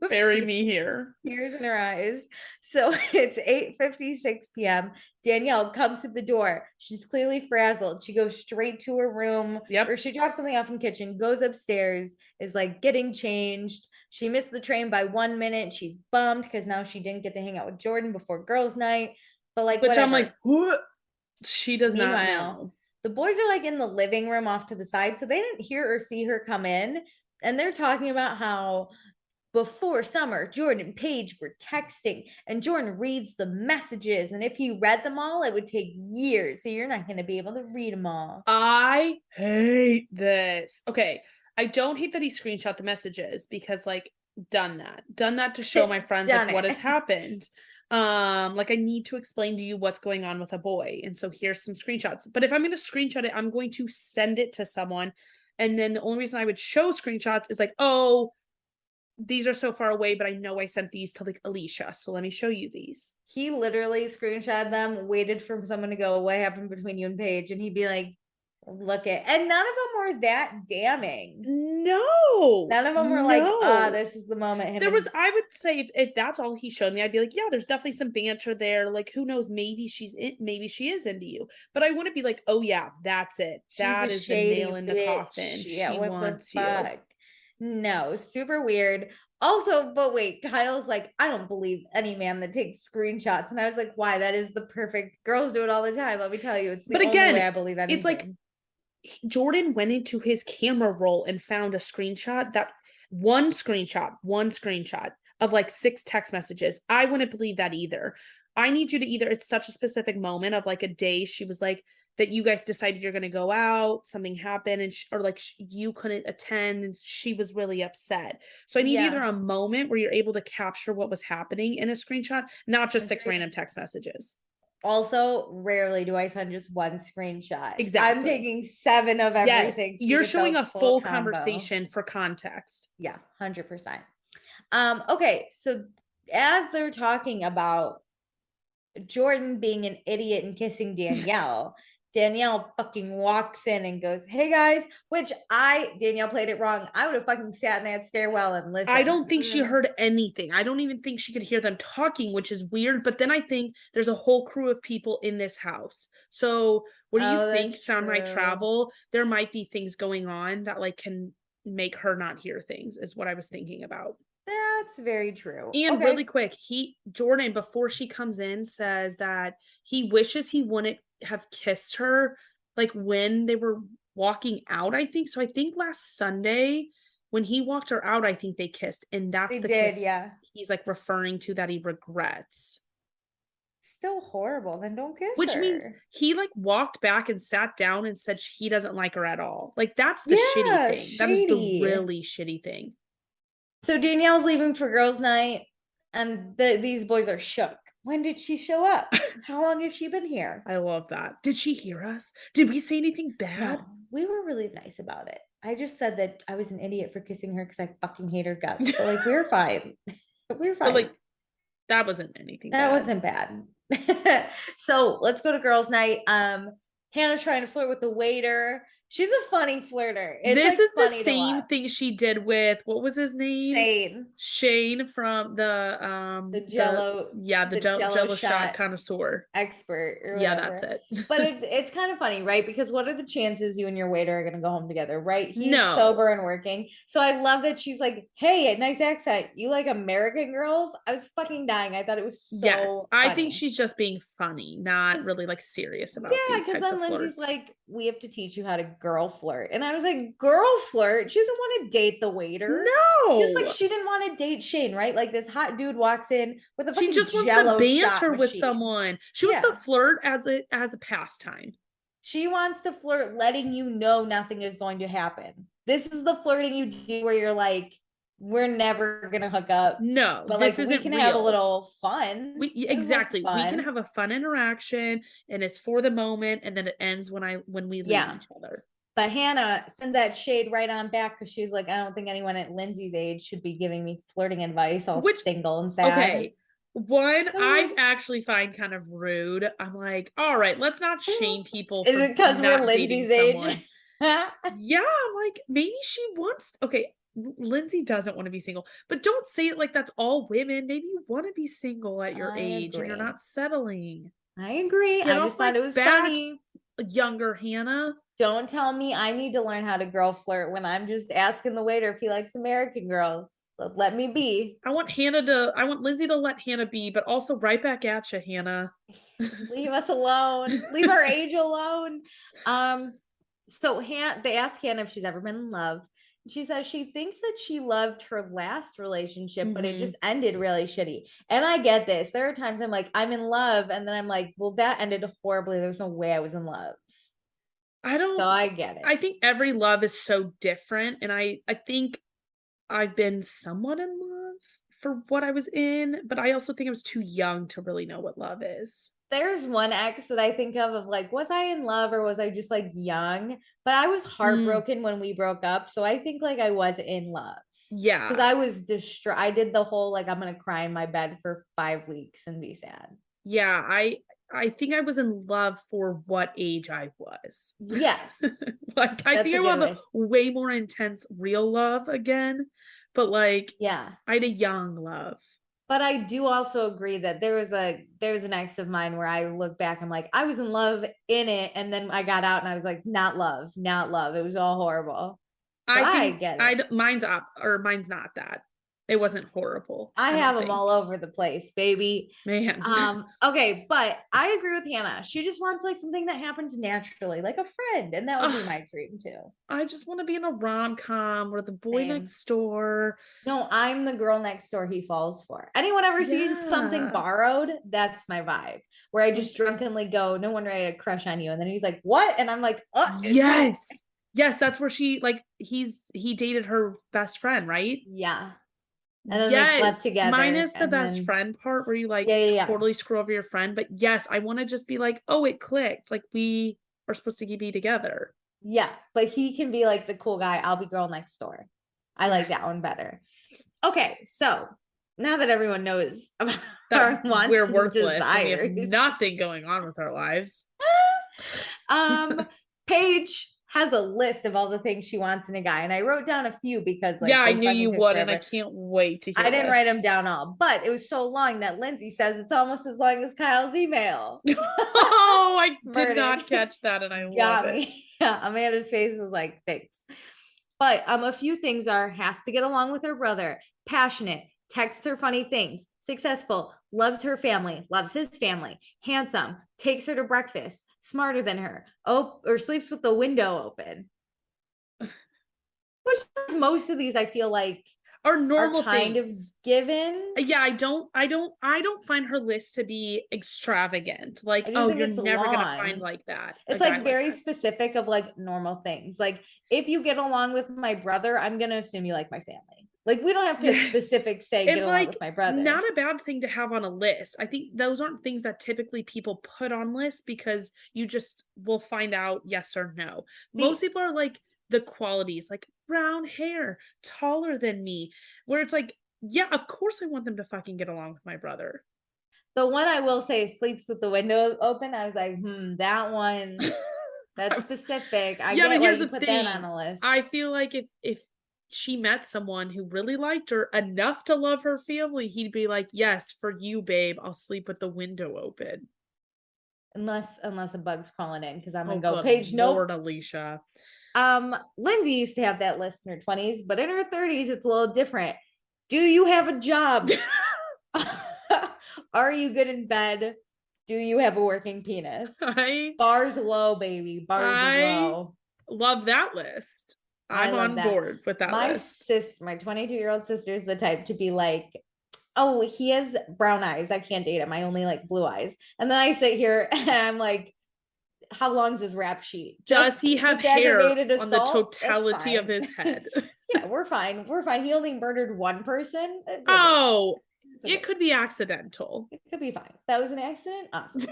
[SPEAKER 2] Bury me here.
[SPEAKER 1] Tears in her eyes. So it's 8:56 p.m. Danielle comes to the door. She's clearly frazzled. She goes straight to her room.
[SPEAKER 2] Yep.
[SPEAKER 1] Or she drops something off in the kitchen, goes upstairs, is like getting changed. She missed the train by 1 minute. She's bummed because now she didn't get to hang out with Jordan before girls' night. But like,
[SPEAKER 2] which
[SPEAKER 1] whatever.
[SPEAKER 2] I'm like, what? She does not know.
[SPEAKER 1] The boys are like in the living room off to the side, so they didn't hear or see her come in. And they're talking about how before summer, Jordan and Paige were texting, and Jordan reads the messages. And if he read them all, it would take years. So you're not going to be able to read them all.
[SPEAKER 2] I hate this. Okay. I don't hate that he screenshot the messages because, like, done that to show my friends like what has happened. Like, I need to explain to you what's going on with a boy, and so here's some screenshots. But if I'm going to screenshot it, I'm going to send it to someone, and then the only reason I would show screenshots is like, oh, these are so far away, but I know I sent these to like Alicia, so let me show you these.
[SPEAKER 1] He literally screenshot them, waited for someone to go, what happened between you and Paige? And he'd be like, look at, and none of them were that damning.
[SPEAKER 2] No,
[SPEAKER 1] none of them were like, this is the moment.
[SPEAKER 2] There was, I would say, if that's all he showed me, I'd be like, yeah, there's definitely some banter there. Like, who knows? Maybe maybe she is into you. But I wouldn't be like, oh yeah, that's it. That is the nail in the coffin.
[SPEAKER 1] Yeah,
[SPEAKER 2] she wants you.
[SPEAKER 1] No, super weird. Also, but wait, Kyle's like, I don't believe any man that takes screenshots. And I was like, why? That is the perfect, girls do it all the time. Let me tell you, it's the only way I believe anything.
[SPEAKER 2] It's like Jordan went into his camera roll and found a screenshot, that one screenshot of like 6 text messages. I wouldn't believe that either. I need you to either, it's such a specific moment of like a day she was like, that you guys decided you're going to go out, something happened, and or like you couldn't attend, and she was really upset. So I need either a moment where you're able to capture what was happening in a screenshot, not just 6 random text messages.
[SPEAKER 1] Also, rarely do I send just one screenshot.
[SPEAKER 2] Exactly.
[SPEAKER 1] I'm taking 7 of everything.
[SPEAKER 2] Yes, you're showing a full conversation for context.
[SPEAKER 1] Yeah, 100%. Okay, so as they're talking about Jordan being an idiot and kissing Danielle, Danielle fucking walks in and goes, hey guys, which Danielle played it wrong. I would have fucking sat in that stairwell and listened.
[SPEAKER 2] I don't think she heard anything. I don't even think she could hear them talking, which is weird. But then I think there's a whole crew of people in this house. So what do you think? Sound might travel. There might be things going on that like can make her not hear things, is what I was thinking about.
[SPEAKER 1] That's very true.
[SPEAKER 2] And really quick, Jordan, before she comes in, says that he wishes he wouldn't have kissed her like when they were walking out, I think. So I think last Sunday when he walked her out, I think they kissed. And that's the kiss he's like referring to that he regrets.
[SPEAKER 1] Still horrible. Then don't kiss her.
[SPEAKER 2] Which means he like walked back and sat down and said he doesn't like her at all. Like that's the shitty thing. That is the really shitty thing.
[SPEAKER 1] So Danielle's leaving for girls' night, and these boys are shook. When did she show up? How long has she been here?
[SPEAKER 2] I love that. Did she hear us? Did we say anything bad?
[SPEAKER 1] No, we were really nice about it. I just said that I was an idiot for kissing her because I fucking hate her guts. But like, we were fine. We were fine. But like,
[SPEAKER 2] that wasn't anything
[SPEAKER 1] bad. That wasn't bad. So let's go to girls' night. Hannah's trying to flirt with the waiter. She's a funny flirter.
[SPEAKER 2] This is the same thing she did with, what was his name? Shane from the Jello. The Jello shot connoisseur
[SPEAKER 1] expert. Or
[SPEAKER 2] yeah, that's it.
[SPEAKER 1] But it's kind of funny, right? Because what are the chances you and your waiter are going to go home together, right? He's sober and working. So I love that she's like, hey, nice accent. You like American girls? I was fucking dying. I thought it was so funny.
[SPEAKER 2] I think she's just being funny, not really like serious about these types of flirts. Yeah, because then Lindsay's
[SPEAKER 1] like, we have to teach you how to girl flirt. And I was like, girl flirt? She doesn't want to date the waiter.
[SPEAKER 2] No.
[SPEAKER 1] Just like she didn't want to date Shane, right? Like this hot dude walks in with a fucking
[SPEAKER 2] She just wants to banter with someone. She wants to flirt as a pastime.
[SPEAKER 1] She wants to flirt letting you know nothing is going to happen. This is the flirting you do where you're like, we're never gonna hook up.
[SPEAKER 2] No,
[SPEAKER 1] but like we can have a little fun.
[SPEAKER 2] Exactly. We can have a fun interaction, and it's for the moment, and then it ends when we leave each other.
[SPEAKER 1] But Hannah sent that shade right on back because she's like, I don't think anyone at Lindsay's age should be giving me flirting advice, all single and sad.
[SPEAKER 2] Okay. One I actually find kind of rude. I'm like, all right, let's not shame people.
[SPEAKER 1] Is it because we're Lindsay's age?
[SPEAKER 2] Yeah, I'm like, maybe she wants. Okay, Lindsay doesn't want to be single, but don't say it like that's all women. Maybe you want to be single at your age and you're not settling.
[SPEAKER 1] I agree. I just thought it was funny.
[SPEAKER 2] Younger Hannah.
[SPEAKER 1] Don't tell me I need to learn how to girl flirt when I'm just asking the waiter if he likes American girls. Let me be.
[SPEAKER 2] I want Lindsay to let Hannah be, but also right back at you, Hannah.
[SPEAKER 1] Leave us alone. Leave our age alone. So they asked Hannah if she's ever been in love. She says she thinks that she loved her last relationship, but it just ended really shitty. And I get this. There are times I'm like, I'm in love. And then I'm like, well, that ended horribly. There's no way I was in love. So I get it.
[SPEAKER 2] I think every love is so different. And I think I've been somewhat in love for what I was in, but I also think I was too young to really know what love is.
[SPEAKER 1] There's one ex that I think of like, was I in love or was I just like young? But I was heartbroken when we broke up. So I think like I was in love.
[SPEAKER 2] Yeah.
[SPEAKER 1] Because I was distraught. I did the whole like, I'm going to cry in my bed for 5 weeks and be sad.
[SPEAKER 2] Yeah. I think I was in love for what age I was.
[SPEAKER 1] Yes.
[SPEAKER 2] Like, I think I want a way more intense real love again. But like,
[SPEAKER 1] yeah,
[SPEAKER 2] I had a young love.
[SPEAKER 1] But I do also agree that there's an ex of mine where I look back, I'm like, I was in love in it. And then I got out and I was like, not love. It was all horrible.
[SPEAKER 2] I get it. Mine's not that. It wasn't horrible.
[SPEAKER 1] I have them all over the place, baby.
[SPEAKER 2] Man.
[SPEAKER 1] Okay, but I agree with Hannah. She just wants like something that happens naturally, like a friend, and that would be my dream too.
[SPEAKER 2] I just want to be in a rom-com or the boy next door.
[SPEAKER 1] No, I'm the girl next door he falls for. Anyone ever seen Something Borrowed? That's my vibe. Where I just drunkenly go, no wonder I had a crush on you. And then he's like, what? And I'm like, oh,
[SPEAKER 2] yes. Yes, that's where she like he dated her best friend, right?
[SPEAKER 1] Yeah. And then they slept together.
[SPEAKER 2] Minus the best friend part where you like totally screw over your friend. But yes, I want to just be like, oh, it clicked. Like we are supposed to be together.
[SPEAKER 1] Yeah, but he can be like the cool guy. I'll be girl next door. I like that one better. Okay, so now that everyone knows about our wants, we're worthless. And we
[SPEAKER 2] have nothing going on with our lives.
[SPEAKER 1] Paige has a list of all the things she wants in a guy, and I wrote down a few because like
[SPEAKER 2] I knew you would, and I can't wait to hear
[SPEAKER 1] I didn't write them down all, but it was so long that Lindsay says it's almost as long as Kyle's email.
[SPEAKER 2] Oh, I did not catch that, and I love it.
[SPEAKER 1] Yeah, Amanda's face was like, thanks. But a few things are: has to get along with her brother, passionate, texts her funny things, successful, loves her family, loves his family, handsome, takes her to breakfast, smarter than her, or sleeps with the window open. Which most of these I feel like
[SPEAKER 2] are normal
[SPEAKER 1] kind of given.
[SPEAKER 2] Yeah, I don't find her list to be extravagant. Like, oh, you're never gonna find like that.
[SPEAKER 1] It's like very specific of like normal things. Like, if you get along with my brother, I'm gonna assume you like my family. Like, we don't have to specific say get along with my brother.
[SPEAKER 2] Not a bad thing to have on a list. I think those aren't things that typically people put on lists because you just will find out yes or no. Most people are like the qualities, like brown hair, taller than me, where it's like, yeah, of course I want them to fucking get along with my brother.
[SPEAKER 1] The one I will say sleeps with the window open. I was like, that one, that's specific. I get why you put that on a list.
[SPEAKER 2] I feel like if she met someone who really liked her enough to love her family, he'd be like, yes, for you, babe, I'll sleep with the window open.
[SPEAKER 1] Unless a bug's crawling in, because I'm gonna go Paige. Nope.
[SPEAKER 2] Alicia.
[SPEAKER 1] Lindsay used to have that list in her 20s, but in her 30s, it's a little different. Do you have a job? Are you good in bed? Do you have a working penis? Bars low, baby. Bars low.
[SPEAKER 2] Love that list. I'm on board with that list.
[SPEAKER 1] My 22-year-old sister is the type to be like, oh, he has brown eyes. I can't date him. I only like blue eyes. And then I sit here and I'm like, how long's his rap sheet?
[SPEAKER 2] Does he have hair on the totality of his head?
[SPEAKER 1] Yeah, we're fine. He only murdered one person.
[SPEAKER 2] It could be accidental.
[SPEAKER 1] It could be fine. That was an accident? Awesome.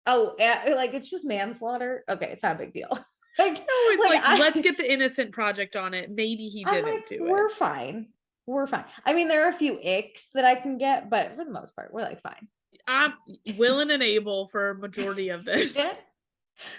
[SPEAKER 1] Oh, like it's just manslaughter? Okay, it's not a big deal. Like,
[SPEAKER 2] no, it's like let's get the innocent project on it. Maybe he didn't do it.
[SPEAKER 1] We're fine. We're fine. I mean, there are a few icks that I can get, but for the most part, we're like fine.
[SPEAKER 2] I'm willing and able for a majority of this.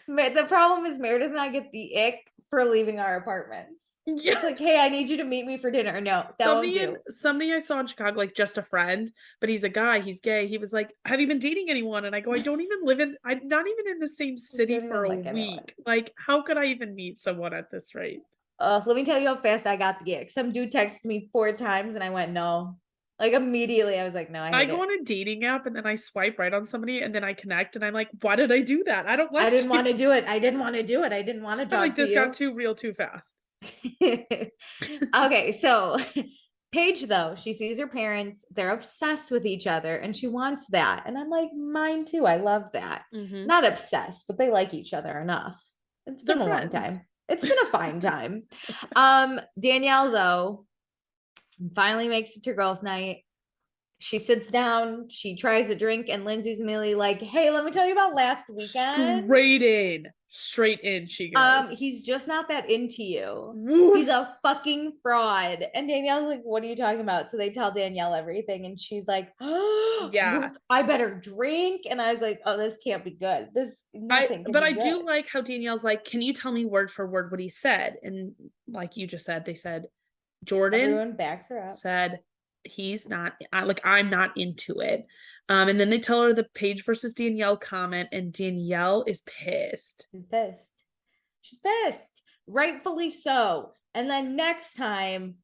[SPEAKER 1] The problem is Meredith and I get the ick for leaving our apartments. Yes. It's like, hey, I need you to meet me for dinner. No, that won't do.
[SPEAKER 2] Somebody I saw in Chicago, like just a friend, but he's a guy, he's gay. He was like, have you been dating anyone? And I go, I'm not even in the same city for a week. Like, how could I even meet someone at this rate?
[SPEAKER 1] Let me tell you how fast I got the ick. Some dude texted me 4 times and I went, no. Like immediately I was like, no, I go
[SPEAKER 2] on a dating app and then I swipe right on somebody and then I connect and I'm like, why did I do that? I didn't
[SPEAKER 1] want to do it. I didn't want to do it. I didn't want to talk
[SPEAKER 2] like
[SPEAKER 1] to
[SPEAKER 2] this
[SPEAKER 1] you.
[SPEAKER 2] got too real too fast.
[SPEAKER 1] Okay, so Paige, though, she sees her parents, they're obsessed with each other and she wants that. And I'm like, mine too. I love that. Not obsessed, but they like each other enough. It's been a long time. It's been a fine time. Danielle, though, finally makes it to girls' night. She sits down, she tries a drink, and Lindsay's immediately like, hey, let me tell you about last weekend.
[SPEAKER 2] Straight in she goes.
[SPEAKER 1] He's just not that into you. He's a fucking fraud. And Danielle's like, what are you talking about? So they tell Danielle everything, and she's like, oh, yeah, I better drink. And I was like, oh, this can't be good. I
[SPEAKER 2] do like how Danielle's like, can you tell me word for word what he said? And like you just said, they said, Jordan,
[SPEAKER 1] everyone backs her up,
[SPEAKER 2] said, he's not like, I'm not into it. And then they tell her the Paige versus Danielle comment, and Danielle is pissed.
[SPEAKER 1] She's pissed, rightfully so. And then next time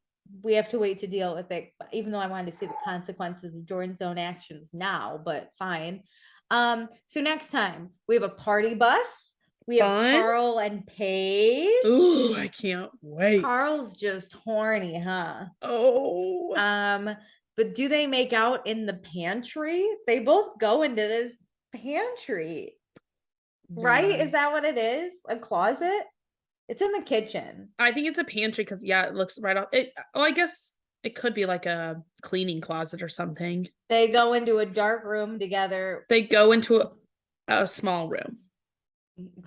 [SPEAKER 1] we have to wait to deal with it, even though I wanted to see the consequences of Jordan's own actions now, but fine. So next time we have a party bus. We have Carl and Paige.
[SPEAKER 2] Ooh, I can't wait.
[SPEAKER 1] Carl's just horny, huh?
[SPEAKER 2] Oh.
[SPEAKER 1] But do they make out in the pantry? They both go into this pantry. Yeah. Right? Is that what it is? A closet? It's in the kitchen.
[SPEAKER 2] I think it's a pantry because, yeah, it looks right off. I guess it could be like a cleaning closet or something.
[SPEAKER 1] They go into a dark room together.
[SPEAKER 2] They go into a small room.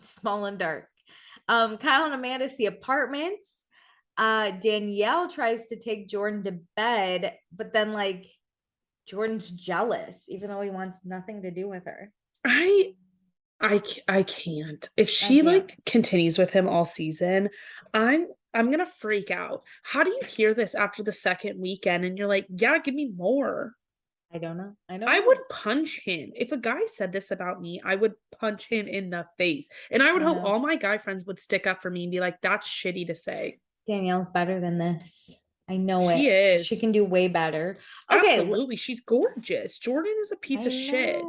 [SPEAKER 1] Small and dark. Kyle and Amanda see apartments. Danielle tries to take Jordan to bed, but then like Jordan's jealous, even though he wants nothing to do with her.
[SPEAKER 2] I can't. If she like continues with him all season, I'm gonna freak out. How do you hear this after the second weekend and you're like, yeah, give me more?
[SPEAKER 1] I don't know.
[SPEAKER 2] I would punch him. If a guy said this about me, I would punch him in the face. And I would hope all my guy friends would stick up for me and be like, that's shitty to say.
[SPEAKER 1] Danielle's better than this. I know
[SPEAKER 2] she is.
[SPEAKER 1] She can do way better.
[SPEAKER 2] Okay. Absolutely. She's gorgeous. Jordan is a piece of shit.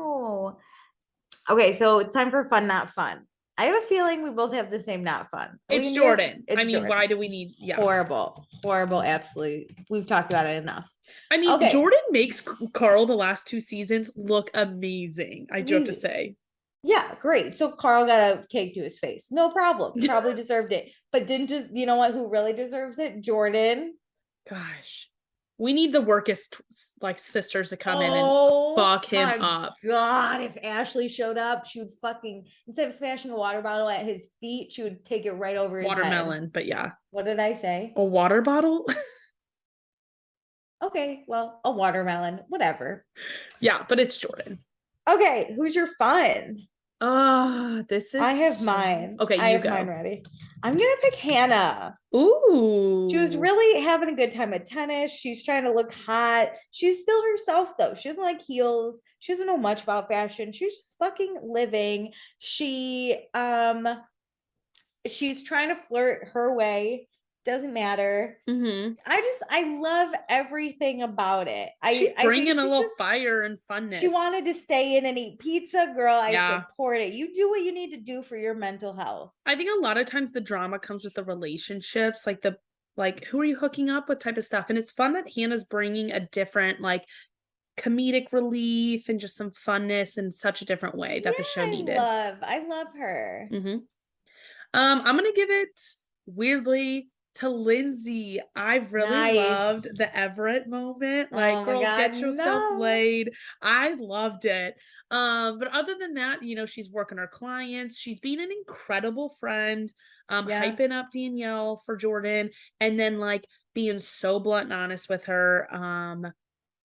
[SPEAKER 1] Okay, so it's time for fun, not fun. I have a feeling we both have the same not fun.
[SPEAKER 2] It's Jordan. Jordan. Why do we need
[SPEAKER 1] horrible, absolutely. We've talked about it enough.
[SPEAKER 2] I mean, Jordan makes Carl the last 2 seasons look amazing. I do have to say.
[SPEAKER 1] Yeah, great. So Carl got a cake to his face. No problem. Probably deserved it. But you know what? Who really deserves it? Jordan.
[SPEAKER 2] Gosh. We need the workest like sisters to come in and fuck him up.
[SPEAKER 1] God, if Ashley showed up, she would fucking, instead of smashing a water bottle at his feet, she would take it right over his
[SPEAKER 2] watermelon,
[SPEAKER 1] head.
[SPEAKER 2] But yeah.
[SPEAKER 1] What did I say?
[SPEAKER 2] A water bottle?
[SPEAKER 1] Okay, well, a watermelon, whatever.
[SPEAKER 2] Yeah, but it's Jordan.
[SPEAKER 1] Okay, who's your fun?
[SPEAKER 2] This is.
[SPEAKER 1] I have mine.
[SPEAKER 2] Okay,
[SPEAKER 1] I have mine ready. I'm gonna pick Hannah.
[SPEAKER 2] Ooh.
[SPEAKER 1] She was really having a good time at tennis. She's trying to look hot. She's still herself though. She doesn't like heels. She doesn't know much about fashion. She's just fucking living. She's trying to flirt her way. Doesn't matter.
[SPEAKER 2] Mm-hmm.
[SPEAKER 1] I love everything about it.
[SPEAKER 2] She's bringing a little fire and funness.
[SPEAKER 1] She wanted to stay in and eat pizza. Girl, I support it. You do what you need to do for your mental health.
[SPEAKER 2] I think a lot of times the drama comes with the relationships, like who are you hooking up with type of stuff. And it's fun that Hannah's bringing a different like comedic relief and just some funness in such a different way that the show needed.
[SPEAKER 1] I love her.
[SPEAKER 2] Mm-hmm. I'm gonna give it weirdly to Lindsay. I really loved the Everett moment. Like,
[SPEAKER 1] oh
[SPEAKER 2] girl,
[SPEAKER 1] God,
[SPEAKER 2] get yourself laid. I loved it. But other than that, you know, she's working her clients. She's being an incredible friend, hyping up Danielle for Jordan, and then like being so blunt and honest with her.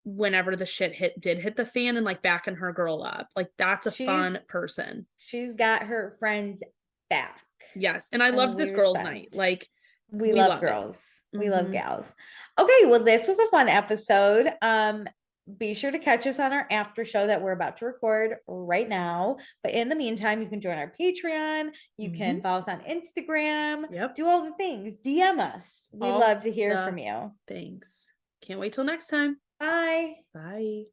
[SPEAKER 2] Whenever the shit did hit the fan, and like backing her girl up. Like, that's a fun person.
[SPEAKER 1] She's got her friends back.
[SPEAKER 2] Yes. And I loved this girls' night. Like,
[SPEAKER 1] we love girls. We love
[SPEAKER 2] Mm-hmm.
[SPEAKER 1] gals. Okay, well, this was a fun episode. Be sure to catch us on our after show that we're about to record right now. But in the meantime, you can join our Patreon. You can follow us on Instagram.
[SPEAKER 2] Yep.
[SPEAKER 1] Do all the things. DM us. We love to hear from you.
[SPEAKER 2] Thanks. Can't wait till next time.
[SPEAKER 1] Bye.
[SPEAKER 2] Bye.